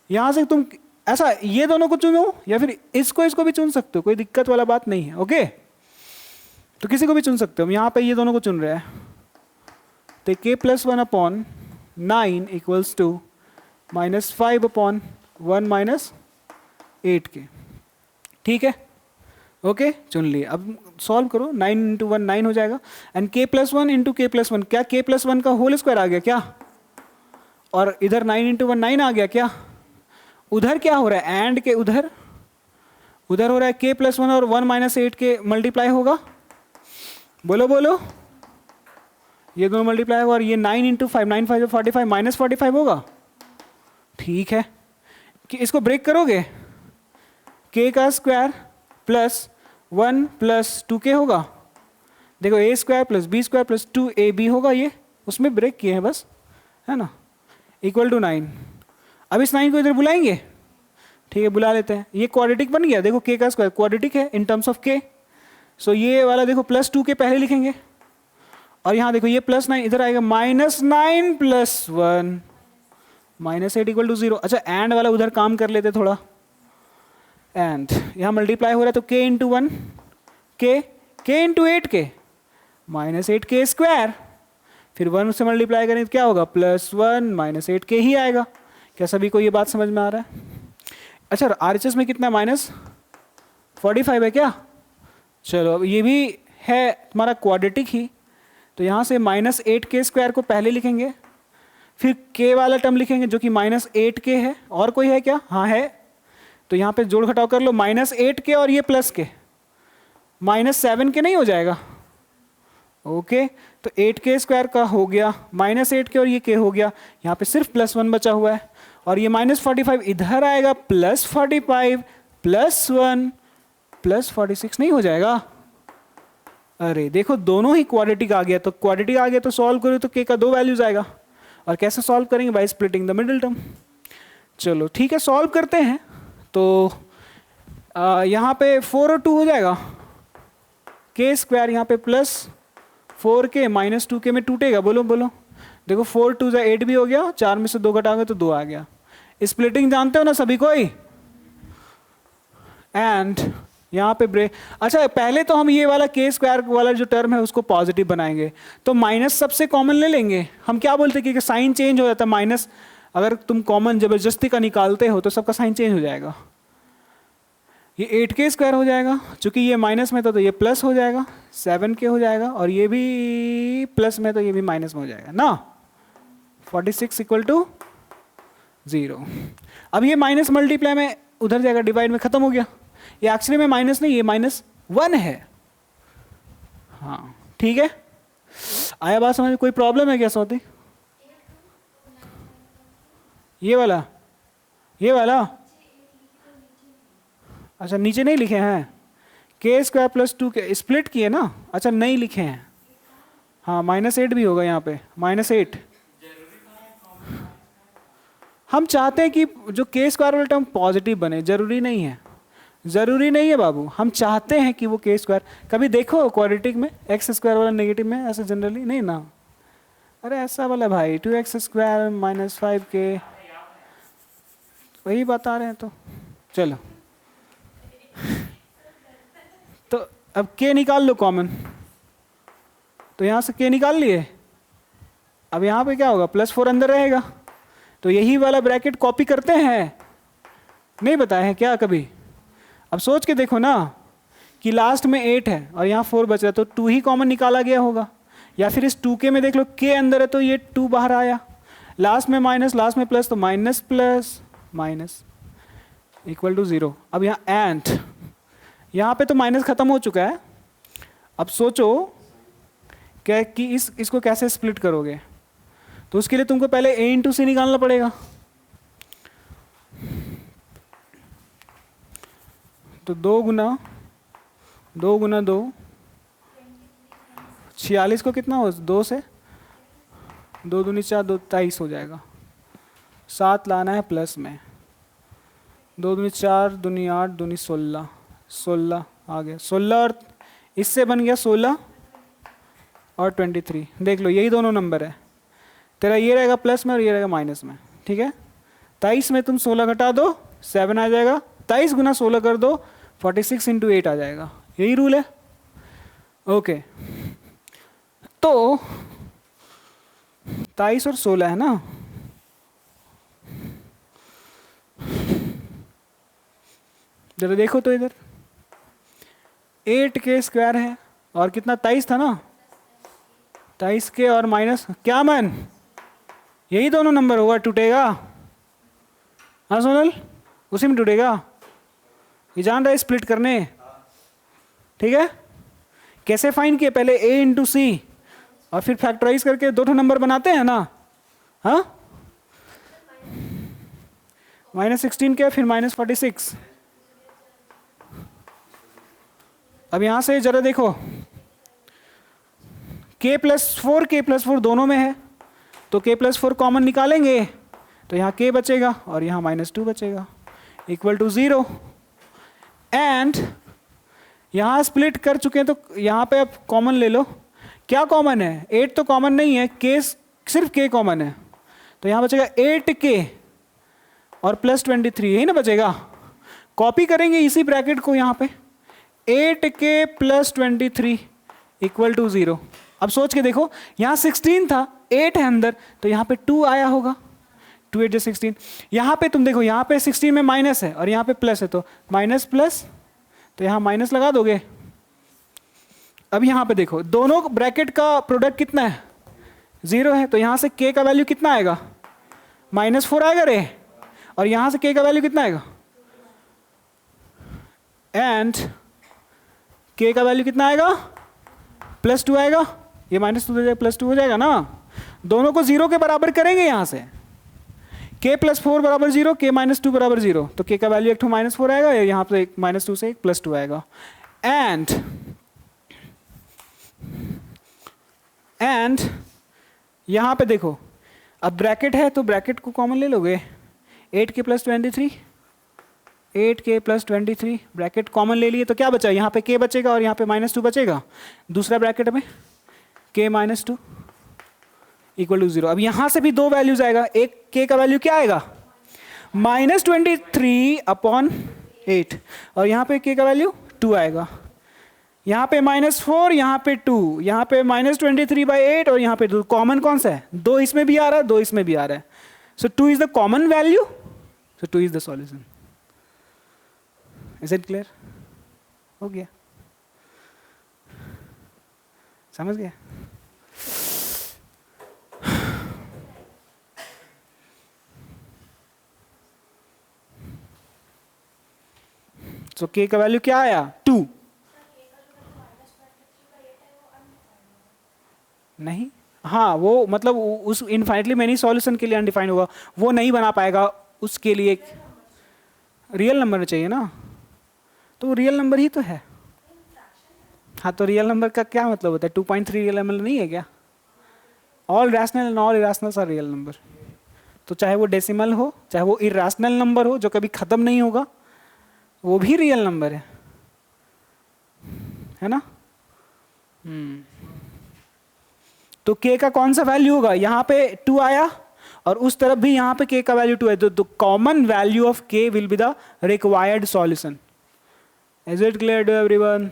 यहां से तुम ऐसा ये दोनों को चुनो या फिर इसको भी चुन सकते हो, कोई दिक्कत वाला बात नहीं है, ओके। तो किसी को भी चुन सकते हो, हम यहां पे ये दोनों को चुन रहे हैं। तो k+1/9 इक्वल्स टू -5/1 -8k, ठीक है, ओके, चुन लिए। अब सॉल्व करो, 9 × 1 9 हो जाएगा, एंड k+1 × k+1, क्या k+1 का होल स्क्वायर आ गया क्या, और इधर 9 × 1 9 आ गया क्या। उधर क्या हो रहा है, एंड के उधर हो रहा है k+1 और 1 -8 के मल्टीप्लाई होगा, बोलो बोलो, ये दोनों मल्टीप्लाई होगा, और ये 9 × 5 9 5 45 -45 होगा, ठीक है। कि इसको ब्रेक करोगे, k का स्क्वायर +1 + 2k होगा, देखो a² + b² + 2ab होगा, ये उसमें ब्रेक किए हैं बस, है ना, इक्वल टू 9। अब इस 9 को इधर बुलाएंगे, ठीक है, बुला लेते हैं। ये क्वाड्रेटिक बन गया, देखो k का स्क्वायर क्वाड्रेटिक है इन टर्म्स ऑफ k, सो ये वाला देखो +2k पहले लिखेंगे, और यहाँ देखो ये +9 इधर आएगा, -9 + 1 -8 = 0। अच्छा एंड वाला उधर काम कर लेते थोड़ा, एंड यहाँ मल्टीप्लाई हो रहा है तो k × 1 k × 8k -8k², फिर 1 से मल्टीप्लाई करें तो क्या होगा, +1 -8k ही आएगा। क्या सभी को ये बात समझ में आ रहा है। अच्छा RHS में कितना -45 है क्या, चलो अब ये भी है तुम्हारा क्वाड्रेटिक ही, तो यहाँ से -8k² को पहले लिखेंगे, फिर k वाला टर्म लिखेंगे जो कि -8k है, और कोई है क्या, हाँ है, तो यहाँ पे जोड़ घटाव कर लो, -8k और ये +k -7k नहीं हो जाएगा, ओके। तो 8k² का हो गया, -8k और ये k हो गया, यहाँ पे सिर्फ +1 बचा हुआ है, और ये -45 इधर आएगा, +45 +1 +46 नहीं हो जाएगा। अरे देखो दोनों ही क्वाड्रेटिक आ गया, तो क्वाड्रेटिक आ गया तो सॉल्व करो तो k का 2 वैल्यूज आएगा, और कैसे सॉल्व करेंगे, by splitting the middle term. चलो ठीक है, सॉल्व करते हैं। तो यहाँ पे 4 और 2 हो जाएगा, k² यहाँ पे +4k -2k में टूटेगा, बोलो बोलो, देखो 4 2 8 भी हो गया, 4 में से 2 घटाओगे तो 2 आ गया। स्प्लिटिंग जानते हो ना सभी कोई, एंड यहाँ पे ब्रेक। अच्छा पहले तो हम ये वाला k² वाला जो टर्म है उसको पॉजिटिव बनाएंगे, तो माइनस सबसे कॉमन ले लेंगे। हम क्या बोलते हैं कि साइन चेंज हो जाता है, माइनस अगर तुम कॉमन जबरदस्ती का निकालते हो तो सबका साइन चेंज हो जाएगा। ये 8k² हो जाएगा, चूंकि ये माइनस में था तो ये प्लस हो जाएगा, 7k हो जाएगा, और ये भी प्लस में तो ये भी माइनस में हो जाएगा ना, 46 = 0। अब ये माइनस मल्टीप्लाई में उधर जाएगा, डिवाइड में खत्म हो गया। ये एक्चुअली में माइनस नहीं, ये -1 है, हाँ ठीक है। आया बात समझ, कोई प्रॉब्लम है क्या सौती, ये वाला अच्छा नीचे नहीं लिखे हैं, k² + 2k स्प्लिट किए ना, अच्छा नहीं लिखे हैं, हाँ -8 भी होगा यहाँ पे, -8। हम चाहते हैं कि जो k² वाला टर्म पॉजिटिव बने, जरूरी नहीं है बाबू, हम चाहते हैं कि वो k², कभी देखो क्वाड्रेटिक में x² वाला नेगेटिव में, ऐसा जनरली नहीं ना, अरे ऐसा वाला भाई 2x² -5k, वही बता रहे हैं। तो चलो तो अब k निकाल लो कॉमन, तो यहाँ से k निकाल लिए, अब यहाँ पे क्या होगा, +4 अंदर रहेगा, तो यही वाला ब्रैकेट कॉपी करते हैं, नहीं बताए हैं क्या कभी। अब सोच के देखो ना कि लास्ट में 8 है और यहाँ 4 बच रहा है, तो 2 ही कॉमन निकाला गया होगा, या फिर इस 2k में देख लो k अंदर है तो ये 2 बाहर आया, लास्ट में माइनस लास्ट में प्लस, तो minus plus minus equal to 0। अब यहाँ एंड, यहाँ पे तो माइनस खत्म हो चुका है, अब सोचो क्या कि इसको कैसे स्प्लिट करोगे, तो उसके लिए तुमको पहले a × c निकालना पड़ेगा। तो 2 × 2 46 को कितना हो, 2 से 2 दूनी 4, 2 23 हो जाएगा। 7 लाना है प्लस में, 2 दूनी 4, दूनी 8, दूनी 16, 16 आ गया। 16 और इससे बन गया 16 और 23। देख लो यही दोनों नंबर है। तेरा ये रहेगा प्लस में और ये रहेगा माइनस में, ठीक है। 23 में तुम 16 घटा दो 7 आ जाएगा, 23 गुना 16 कर दो 46 इंटू 8 आ जाएगा। यही रूल है। ओके, तो 23 और 16 है ना, जरा देखो तो इधर 8 के स्क्वायर है और कितना 23 था ना, 23 के और माइनस क्या मैन, यही दोनों नंबर होगा, टूटेगा। हाँ सोनल, उसी में टूटेगा। ये जान रहा है स्प्लिट करने, ठीक है। कैसे फाइंड किए, पहले a इंटू सी और फिर फैक्टराइज करके दो नंबर बनाते हैं ना। हाँ, -16 के फिर -46। अब यहां से जरा देखो, k+4 दोनों में है, तो k+4 कॉमन निकालेंगे तो यहाँ k बचेगा और यहाँ -2 बचेगा, इक्वल टू 0। एंड यहाँ स्प्लिट कर चुके हैं तो यहाँ पे अब कॉमन ले लो। क्या कॉमन है, 8 तो कॉमन नहीं है, k सिर्फ k कॉमन है, तो यहाँ बचेगा 8k और +23, यही ना बचेगा। कॉपी करेंगे इसी ब्रैकेट को यहाँ पे, 8k + 23 इक्वल टू 0। अब सोच के देखो, यहाँ 16 था, 8 है अंदर, तो यहाँ पे 2 आया होगा, 2 8 16। यहाँ पे तुम देखो, यहाँ पे 16 में माइनस है और यहाँ पे प्लस है, तो माइनस प्लस, तो यहाँ माइनस लगा दोगे। अब यहाँ पे देखो, दोनों ब्रैकेट का प्रोडक्ट कितना है, 0 है, तो यहाँ से k का वैल्यू कितना आएगा, -4 आएगा रे, और यहाँ से k का वैल्यू कितना आएगा, एंड k का वैल्यू कितना आएगा, +2 आएगा। ये -2 दे जाएगा, +2 हो जाएगा ना। दोनों को 0 के बराबर करेंगे यहाँ से, k + 4 = 0, k - 2 = 0, तो k का वैल्यू एक ठो -4 आएगा, यहाँ पे -2 से एक +2 आएगा। एंड यहाँ पे देखो, अब ब्रैकेट है तो ब्रैकेट को कॉमन ले लोगे, 8k + 23, 8k + 23 ब्रैकेट कॉमन ले लिए तो क्या बचा, यहाँ पे k बचेगा और यहाँ पे -2 बचेगा। दूसरा ब्रैकेट में k - 2 इक्वल टू 0। अब यहाँ से भी दो वैल्यूज आएगा, एक k का वैल्यू क्या आएगा, -23/8, और यहाँ पे k का वैल्यू 2 आएगा। यहाँ पे -4, यहाँ पे 2, यहाँ पे -23/8 और यहाँ पे 2। कॉमन कौन सा है, 2 इसमें भी आ रहा है, 2 इसमें भी आ रहा है, सो 2 is the common value, so 2 is the solution. Is it clear, हो गया, समझ गया। सो k का वैल्यू क्या आया, 2। नहीं, हाँ वो मतलब उस इनफाइनटली मैनी सॉल्यूशन के लिए अनडिफाइंड होगा, वो नहीं बना पाएगा, उसके लिए रियल नंबर चाहिए ना, तो रियल नंबर ही तो है। हाँ, तो रियल नंबर का क्या मतलब होता है, 2.3 रियल नंबर नहीं है क्या, all rational and all irrationals are real number. तो चाहे वो डेसिमल हो, चाहे वो इरेशनल नंबर हो जो कभी खत्म नहीं होगा, वो भी रियल नंबर है ना। तो k का कौन सा वैल्यू होगा, यहाँ पे 2 आया और उस तरफ भी यहाँ पे k का वैल्यू 2 है, तो common value of k will be the required solution. Is it clear to everyone?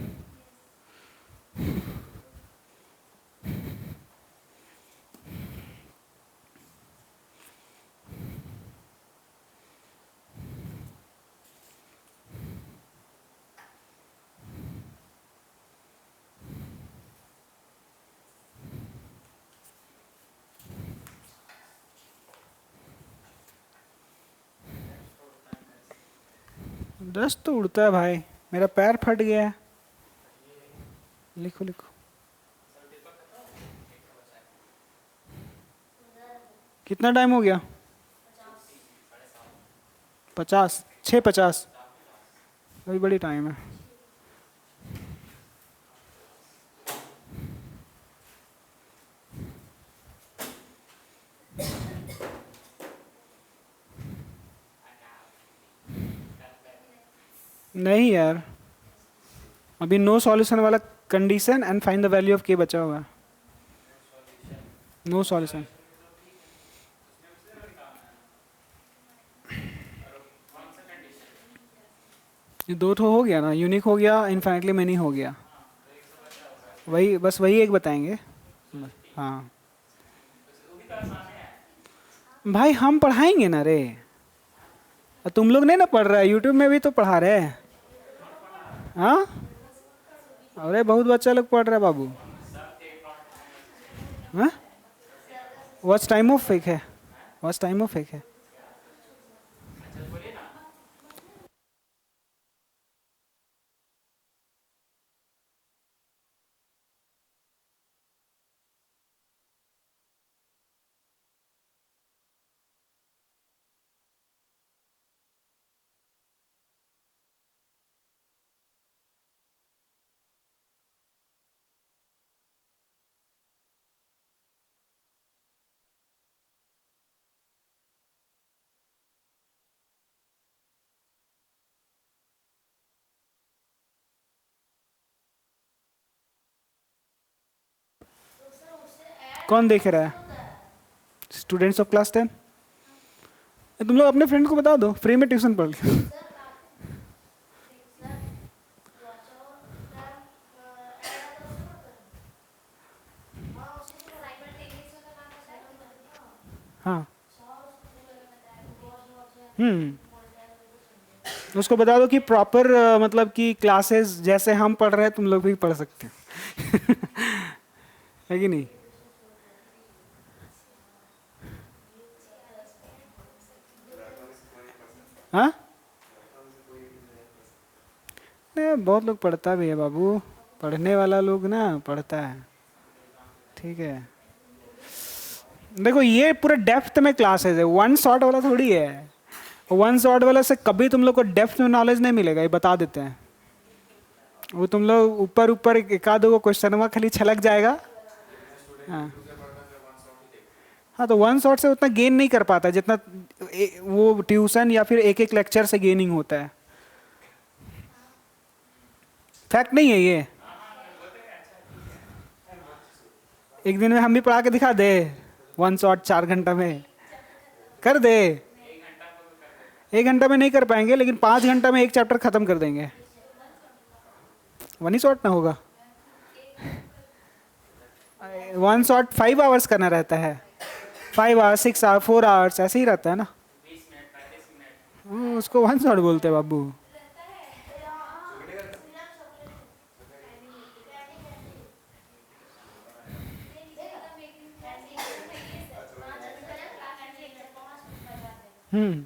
Dust तो उड़ता है भाई, मेरा पैर फट गया है। लिखो लिखो, कितना टाइम हो गया, 50, 6:50, अभी बड़ी टाइम है। नहीं यार, अभी नो सॉल्यूशन वाला condition and find the value of k बचा हुआ है। No solution. ये दो तो हो गया ना, यूनिक हो गया, इनफाइनाइटली मैनी हो गया। वही बस वही एक बताएंगे। हाँ भाई हम पढ़ाएंगे ना रे, और तुम लोग नहीं ना पढ़ रहा है, यूट्यूब में भी तो पढ़ा रहे हैं। हाँ अरे बहुत बच्चा लोग पढ़ रहा है बाबू। हाँ वॉच टाइम ऑफ फेक है, वॉच टाइम ऑफ फेक है। कौन देख रहा है? Students of class 10। तुम लोग अपने फ्रेंड को बता दो, फ्री में ट्यूशन पढ़ लो। हाँ उसको बता दो कि प्रॉपर मतलब कि क्लासेस जैसे हम पढ़ रहे हैं तुम लोग भी पढ़ सकते हैं। है कि नहीं? हाँ नहीं, बहुत लोग पढ़ता भी है बाबू, पढ़ने वाला लोग ना पढ़ता है। ठीक है, देखो ये पूरे डेप्थ में क्लासेस है, वन शॉट वाला थोड़ी है। वन शॉट वाला से कभी तुम लोग को डेप्थ में नॉलेज नहीं मिलेगा, ये बता देते हैं। वो तुम लोग ऊपर ऊपर एक आध दो क्वेश्चन में खाली छलक जाएगा। हाँ हाँ, तो वन शॉट से उतना गेन नहीं कर पाता जितना वो ट्यूशन या फिर एक एक लेक्चर से गेनिंग होता है। फैक्ट नहीं है ये। एक दिन में हम भी पढ़ा के दिखा दे, वन शॉट 4 घंटा में कर दे। 1 घंटा में नहीं कर पाएंगे, लेकिन 5 घंटा में एक चैप्टर खत्म कर देंगे। वन ही शॉट ना होगा, वन शॉट 5 आवर्स करना रहता है, 5 आवर्स 6 आवर्स 4 आवर्स ऐसे ही रहता है ना। उसको वन शॉट बोलते हैं बाबू। हम्म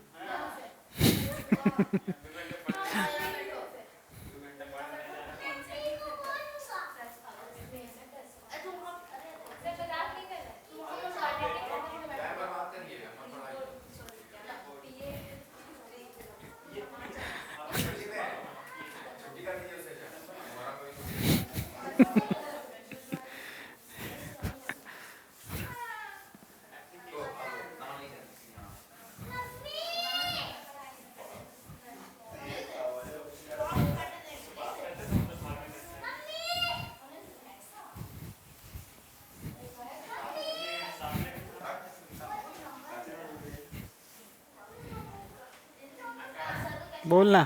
बोलना।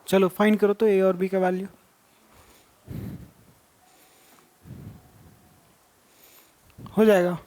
चलो फाइंड करो तो ए और बी का वैल्यू। हो जाएगा।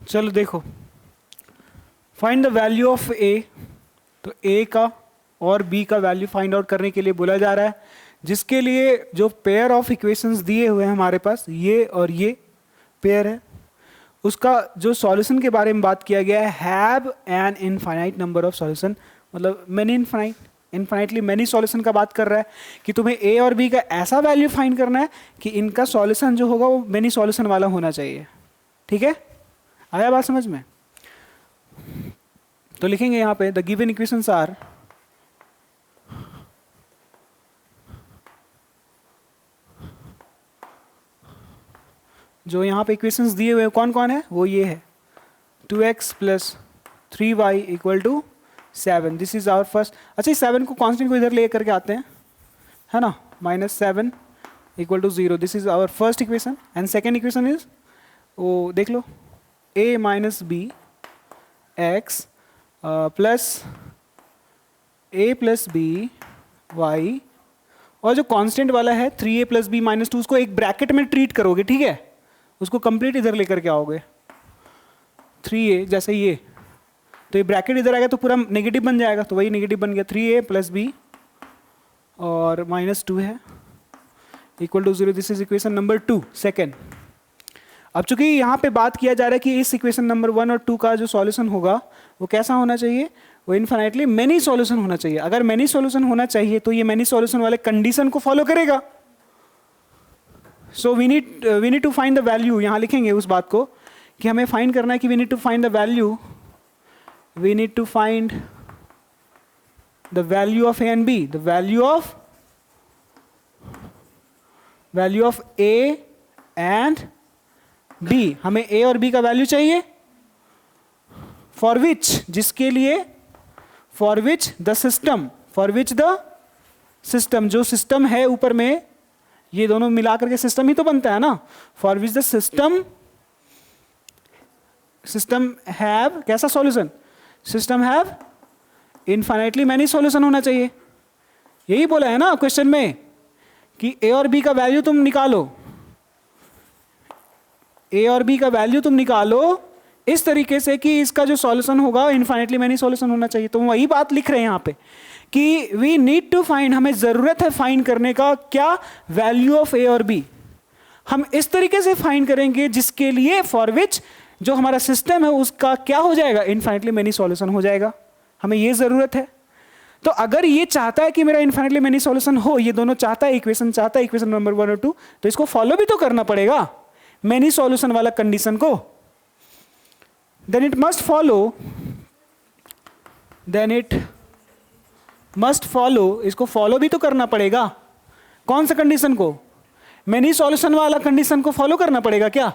चलो देखो, फाइंड द वैल्यू ऑफ ए। तो ए का और बी का वैल्यू फाइंड आउट करने के लिए बोला जा रहा है, जिसके लिए जो पेयर ऑफ इक्वेशंस दिए हुए हैं हमारे पास, ये और ये पेयर है, उसका जो सॉल्यूशन के बारे में बात किया गया है, have an infinite number of solution, मतलब मैनी इनफाइनाइटली मैनी सॉल्यूशन का बात कर रहा है कि तुम्हें ए और बी का ऐसा वैल्यू फाइंड करना है कि इनका सॉल्यूशन जो होगा वो मैनी सॉल्यूशन वाला होना चाहिए। ठीक है, आया बात समझ में? तो लिखेंगे यहाँ पे द गिवन इक्वेशंस आर जो यहाँ पे इक्वेशंस दिए हुए कौन कौन है, वो ये है 2x plus 3y equal to 7। This is our first. अच्छा, इस 7 को कांस्टेंट को इधर ले करके आते हैं, है ना, -7 equal to 0। This is our first equation. And second equation is, वो देख लो, a minus b x plus a plus b y, और जो कांस्टेंट वाला है 3a प्लस बी माइनस 2, उसको एक ब्रैकेट में ट्रीट करोगे, ठीक है, उसको कंप्लीट इधर लेकर के आओगे। 3a जैसे ये, तो ये ब्रैकेट इधर आएगा तो पूरा नेगेटिव बन जाएगा, तो वही नेगेटिव बन गया, 3a प्लस बी और -2 है equal to 0। This is equation number 2 second. अब चूंकि यहाँ पे बात किया जा रहा है कि इस इक्वेशन नंबर 1 और 2 का जो सॉल्यूशन होगा वो कैसा होना चाहिए, वो इनफाइनाइटली मेनी सॉल्यूशन होना चाहिए। अगर मेनी सॉल्यूशन होना चाहिए तो ये मेनी सॉल्यूशन वाले कंडीशन को फॉलो करेगा। So we need to find the value. यहाँ लिखेंगे उस बात को कि हमें फाइंड करना है कि we need to find the value, we need to find the value of a and b, the value of a and b. हमें ए और बी का वैल्यू चाहिए, फॉर विच, जिसके लिए, for which the system, for which the system, जो system है ऊपर में, ये दोनों मिलाकर के सिस्टम ही तो बनता है ना। For which the system have कैसा solution, system have infinitely many solution होना चाहिए। यही बोला है ना क्वेश्चन में कि ए और बी का वैल्यू तुम निकालो, ए और बी का वैल्यू तुम निकालो इस तरीके से कि इसका जो सॉल्यूशन होगा इनफाइनेटली मैनी सॉल्यूशन होना चाहिए। तो वही बात लिख रहे हैं यहाँ पे कि वी नीड टू फाइंड, हमें जरूरत है फाइंड करने का क्या, वैल्यू ऑफ ए और बी। हम इस तरीके से फाइंड करेंगे जिसके लिए फॉर विच जो हमारा सिस्टम है उसका क्या हो जाएगा, इनफाइनेटली मैनी सॉल्यूशन हो जाएगा। हमें ये जरूरत है। तो अगर ये चाहता है कि मेरा इनफाइनेटली मैनी सॉल्यूशन हो, ये दोनों चाहता है, इक्वेशन चाहता है, इक्वेशन नंबर 1 और 2, तो इसको फॉलो भी तो करना पड़ेगा मैनी सॉल्यूशन वाला कंडीशन को। देन इट मस्ट फॉलो, इसको फॉलो भी तो करना पड़ेगा। कौन सा कंडीशन को, मैनी सॉल्यूशन वाला कंडीशन को फॉलो करना पड़ेगा क्या?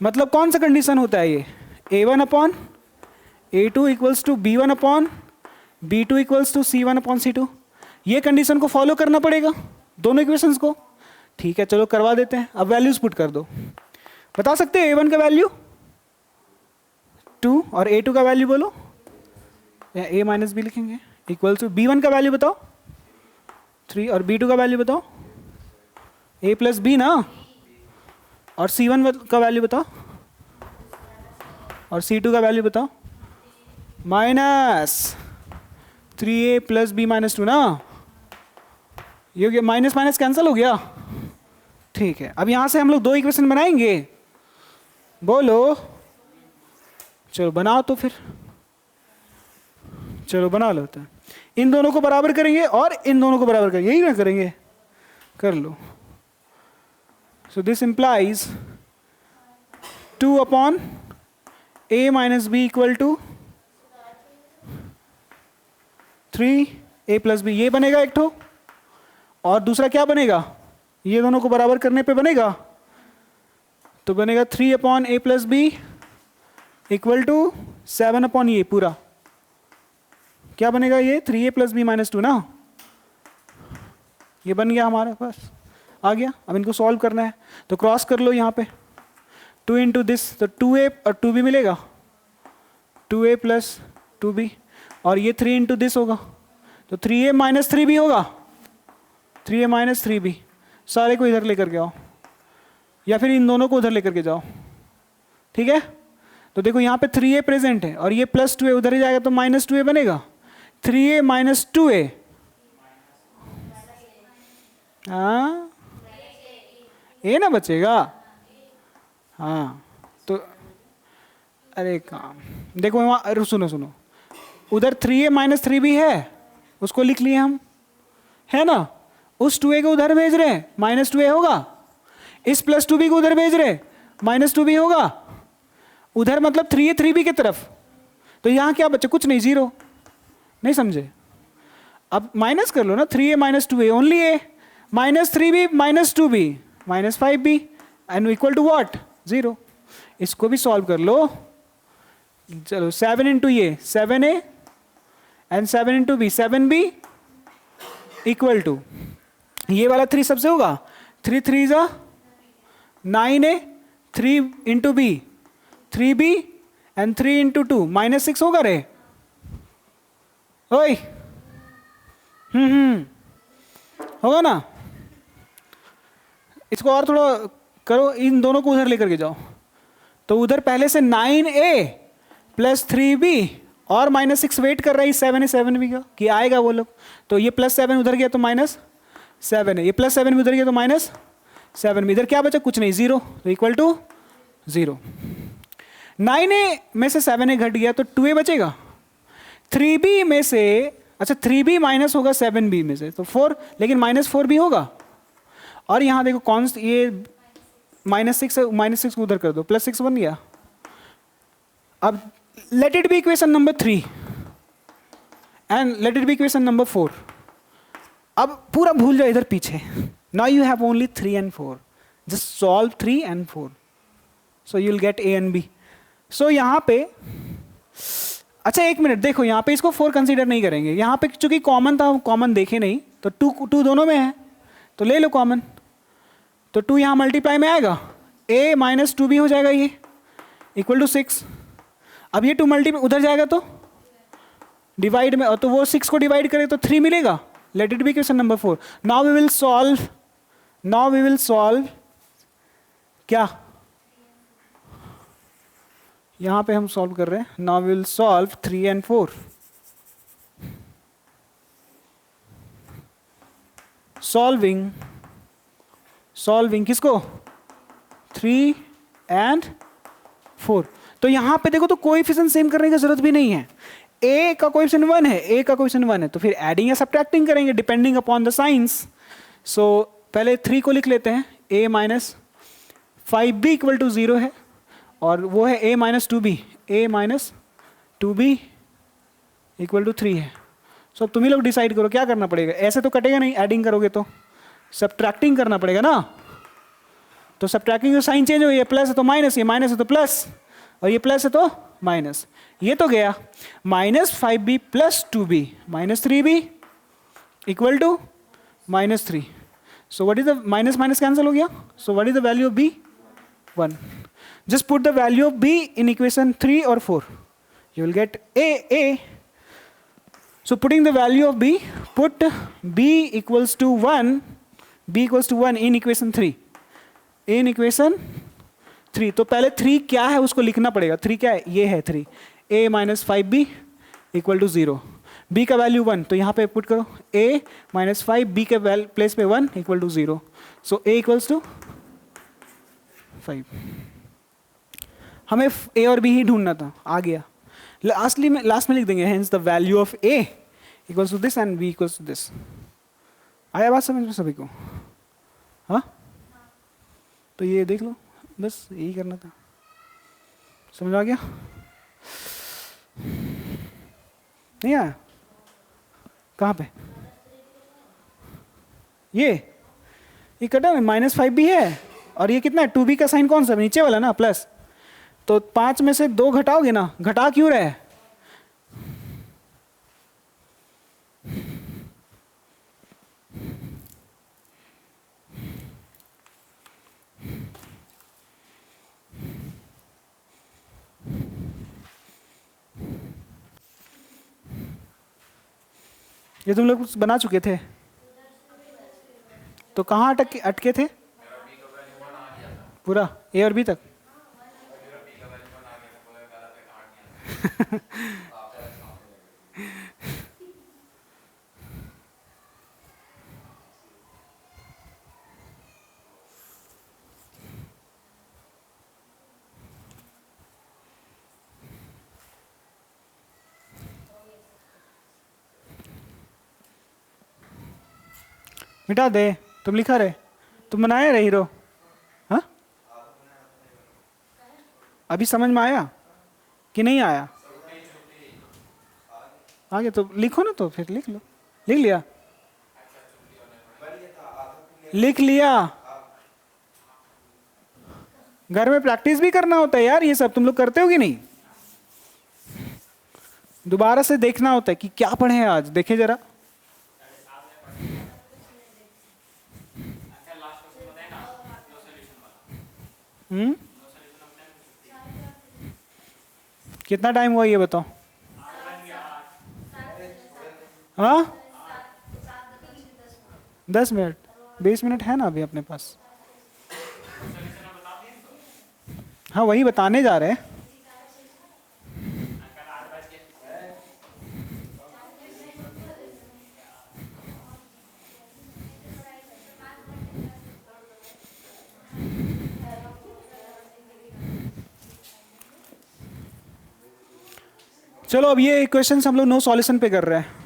मतलब कौन सा कंडीशन होता है ये, A1 upon A2 equals to B1 upon B2 equals to C1 upon C2, ये कंडीशन को फॉलो करना पड़ेगा दोनों इक्वेशंस को। ठीक है, चलो करवा देते हैं। अब वैल्यूज पुट कर दो। बता सकते हैं A1 का वैल्यू 2 और A2 का वैल्यू बोलो, या A माइनस बी लिखेंगे, इक्वल टू B1 का वैल्यू बताओ 3 और B2 का वैल्यू बताओ A प्लस बी ना, और C1 का वैल्यू बताओ और C2 का वैल्यू बताओ minus 3A plus B minus 2 ना। ये हो गया, माइनस माइनस कैंसिल हो गया। ठीक है, अब यहां से हम लोग दो इक्वेशन बनाएंगे, बोलो। चलो बनाओ तो फिर, चलो बना लो। तो इन दोनों को बराबर करेंगे और इन दोनों को बराबर करेंगे, यही ना करेंगे, कर लो। So this implies 2 upon A minus B equal to 3A plus B, ये बनेगा एक ठो, और दूसरा क्या बनेगा, ये दोनों को बराबर करने पे बनेगा, तो बनेगा 3 upon A plus b equal to 7 upon ये पूरा। क्या बनेगा ये 3A प्लस बी माइनस 2 ना। ये बन गया हमारे पास, आ गया। अब इनको सॉल्व करना है, तो क्रॉस कर लो यहाँ पे 2 इंटू दिस, तो 2A और 2B मिलेगा, 2A प्लस 2B, और ये 3 इंटू दिस होगा, तो 3A माइनस 3B होगा, 3A माइनस 3B। सारे को इधर लेकर के आओ, या फिर इन दोनों को उधर लेकर के जाओ। ठीक है, तो देखो यहाँ पे 3A प्रेजेंट है और ये प्लस 2A उधर ही जाएगा, तो माइनस 2A बनेगा। 3A माइनस 2A, हाँ ए ना बचेगा। हाँ तो अरे काम, देखो वहाँ सुनो, उधर 3A माइनस 3B है, उसको लिख लिए हम, है ना। उस 2A को उधर भेज रहे हैं, माइनस 2A होगा। इस प्लस 2B को उधर भेज रहे, माइनस 2B होगा। उधर मतलब 3A 3B की तरफ, तो यहाँ क्या बचे, कुछ नहीं, 0। नहीं समझे? अब माइनस कर लो ना, 3A minus 2A only A, minus 3B minus 2B minus 5B and equal to what, 0। इसको भी सॉल्व कर लो। चलो 7 इंटू ये 7A and 7 into B 7B equal to, ये वाला 3 सबसे होगा, 3 3 जा 9A, 3 into B 3B and 3 into 2 minus 6 होगा रे। ओए होगा ना। इसको और थोड़ा करो, इन दोनों को उधर लेकर के जाओ, तो उधर पहले से 9A प्लस 3B और माइनस 6 वेट कर रही 7A 7B का कि आएगा वो लोग, तो ये प्लस 7 उधर गया तो माइनस 7 है, ये प्लस 7 भी उधर गया तो माइनस 7 में, इधर क्या बचा, कुछ नहीं, 0, तो इक्वल टू 0। 9A में से 7A घट गया तो 2A बचेगा। 3B में से, अच्छा 3B माइनस होगा 7B में से, तो 4, लेकिन माइनस 4B होगा। और यहाँ देखो कॉन्स्ट, ये माइनस 6 को उधर कर दो, प्लस 6 बन गया। अब let it be equation number 3 and let it be equation number 4। अब पूरा भूल जाओ इधर पीछे। Now you have only 3 and 4, just solve 3 and 4, so you will get A and B। सो यहाँ पे, अच्छा एक मिनट देखो, यहाँ पे इसको 4 कंसीडर नहीं करेंगे, यहाँ पे चूंकि कॉमन था, कॉमन देखे नहीं, तो 2 दोनों में है, तो ले लो कॉमन, तो 2 यहाँ मल्टीप्लाई में आएगा, A माइनस 2B हो जाएगा, ये इक्वल टू 6। अब ये 2 मल्टीप्लाई उधर जाएगा तो डिवाइड में, तो वो 6 को डिवाइड करे तो 3 मिलेगा, Let it be question number 4. Now we will solve. क्या? यहां पे हम सॉल्व कर रहे हैं. Now we will solve 3 and 4. Solving किसको? 3 and 4. तो यहां पे देखो तो कोएफिशिएंट सेम करने की जरूरत भी नहीं है. a का कोएफिशिएंट 1 है, तो फिर एडिंग या सब्ट्रैक्टिंग करेंगे डिपेंडिंग अपॉन द साइंस. सो पहले 3 को लिख लेते हैं. a minus 5b equal to 0 है, और वो है a minus 2b. a minus 2b equal to 3 है. सो अब तुम ही लोग डिसाइड करो क्या करना पड़ेगा. ऐसे तो कटेगा नहीं, एडिंग करोगे तो सब्ट्रैक्टिंग करना पड़ेगा ना. तो सब्ट्रैक्टिंग का साइन चेंज हो, ये प्लस है तो माइनस, ये माइनस है तो प्लस, और ये प्लस है तो माइनस. ये तो गया. Minus 5b plus 2b minus 3b equal to minus 3. So what is the minus minus cancel हो गया. So what is the value of b? 1. Just put the value of b in equation 3 और 4. You will get a. So putting the value of b, put b equals to 1 in equation 3. In equation 3. तो पहले 3 क्या है उसको लिखना पड़ेगा. 3 क्या है? ये है 3. a minus 5b equal to 0. b का वैल्यू 1, तो यहाँ पे पुट करो a माइनस 5, b के प्लेस पे 1 equal to 0. So a equals to 5. हमें a और b ही ढूंढना था, आ गया. लास्ट में लिख देंगे hence the value of a equals to this and b equals to this. आया बात समझ में सभी को? हाँ, तो ये देख लो, बस यही करना था. समझ आ गया? नहीं आया? कहाँ पे? ये कटा है, माइनस 5 भी है, और ये कितना है? 2b का साइन कौन सा? नीचे वाला ना, प्लस. तो 5 में से 2 घटाओगे ना, घटा क्यों रहे? ये तुम लोग बना चुके थे, तो कहाँ अटके थे? पूरा ए और बी तक. मिटा दे. तुम लिखा रहे, तुम बनाए रहे हीरो. हाँ, अभी समझ में आया कि नहीं आया? आगे तो लिखो ना, तो फिर लिख लो. लिख लिया? लिख लिया. घर में प्रैक्टिस भी करना होता है यार, ये सब तुम लोग करते हो कि नहीं? दोबारा से देखना होता है कि क्या पढ़े हैं आज, देखे जरा. कितना टाइम हुआ ये बताओ? हाँ, 10 मिनट. 20 मिनट है ना अभी अपने पास. हाँ, वही बताने जा रहे हैं. चलो अब ये क्वेश्चंस हम लोग नो सॉल्यूशन पे कर रहे हैं.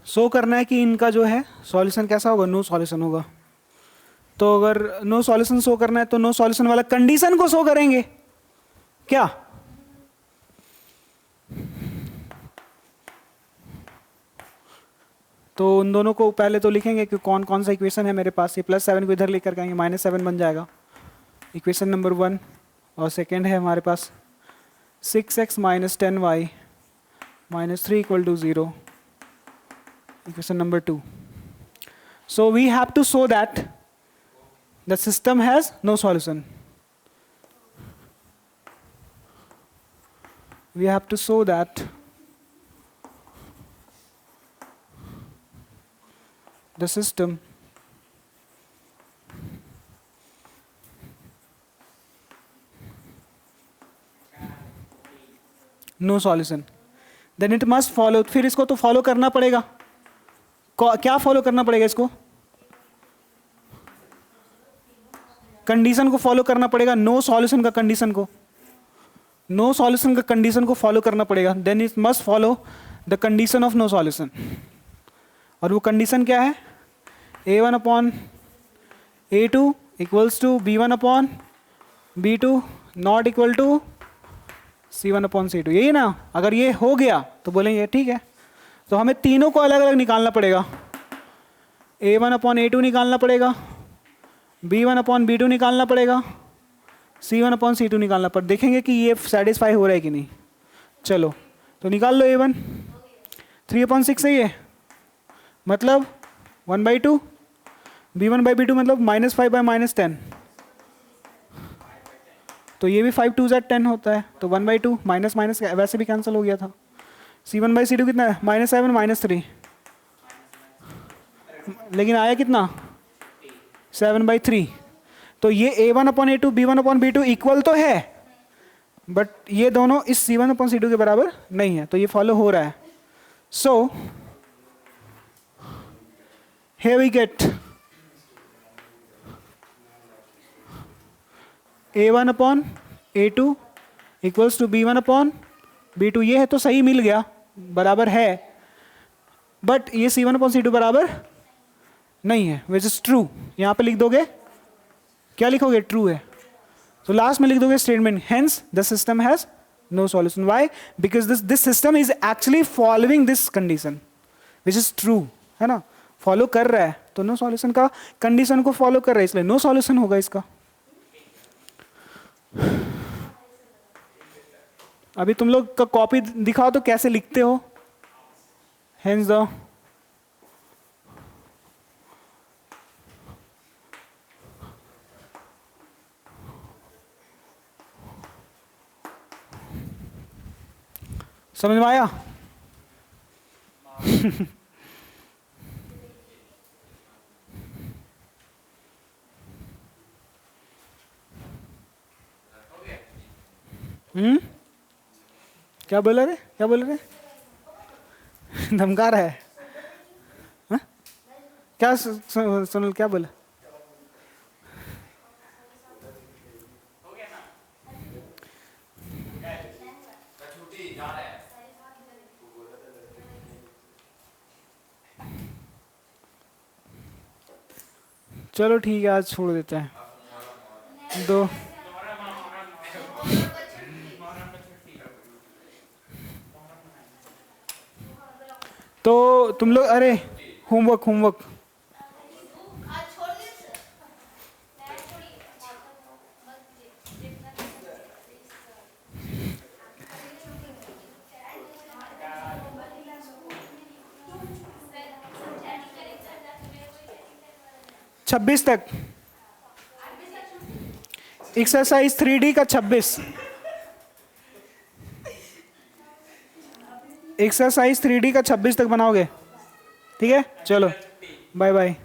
शो करना है कि इनका जो है सॉल्यूशन कैसा होगा, नो सॉल्यूशन होगा। तो अगर नो सॉल्यूशन शो करना है तो नो सॉल्यूशन वाला कंडीशन को शो करेंगे क्या? तो उन दोनों को पहले तो लिखेंगे कि कौन कौन सा इक्वेशन है मेरे पास। ये +7 को इधर लेकर आएंगे, -7 बन जाएगा इक्वेशन नंबर 1। और सेकेंड है हमारे पास 6x - 10y - 3 = 0, equation number 2. So we have to show that the system has no solution. We have to show that the system no solution. Then it must follow. फिर इसको तो follow करना पड़ेगा। क्या follow करना पड़ेगा इसको? कंडीशन को फॉलो करना पड़ेगा, नो सॉल्यूशन का कंडीशन को, नो सॉल्यूशन का कंडीशन को फॉलो करना पड़ेगा। Then it must follow the condition of no solution. और वो कंडीशन क्या है? A1/A2 = B1/B2 not equal to C1/C2। यही ना? अगर ये हो गया तो बोलेंगे ठीक है। तो हमें तीनों को अलग अलग निकालना पड़ेगा। A1/A2 निकालना पड़ेगा, B1/B2 निकालना पड़ेगा, C1/C2 निकालना पड़ेगा। देखेंगे कि ये सेटिस्फाई हो रहा है कि नहीं। चलो तो निकाल लो। A1 3/6 सही है, मतलब 1/2, B1/B2 मतलब -5/- 10। तो ये भी 5 2 10 होता है, तो 1/2 माइनस माइनस वैसे भी कैंसिल हो गया था। C1/C2 कितना है? -7 -3, लेकिन आया कितना? 7/3। तो ये A1/A2 B1/B2 इक्वल तो है, बट ये दोनों इस C1/C2 के बराबर नहीं है, तो ये फॉलो हो रहा है। सो here we get A1/A2 = B1/B2। ये है तो सही मिल गया, बराबर है, बट ये C1/C2 बराबर नहीं है, विच इज ट्रू। यहां पे लिख दोगे, क्या लिखोगे? ट्रू है। तो लास्ट में लिख दोगे statement, hence the system has no solution. Why? Because this system is actually following this condition which is true, है ना? फॉलो कर रहा है तो नो सॉल्यूशन का कंडीशन को फॉलो कर रहा है, इसलिए नो सॉल्यूशन होगा इसका। अभी तुम लोग का कॉपी दिखाओ तो कैसे लिखते हो। हेंस द समझ में आया? क्या बोल रहे? क्या बोल रहे? धमका रहा है? हा? क्या सुनल क्या बोला? चलो ठीक है, आज छोड़ देते हैं। दो तो तुम लोग, अरे होमवर्क 26 तक, एक्सरसाइज 3D का 26, एक्सरसाइज 3D का 26 तक बनाओगे, ठीक है? चलो बाय बाय।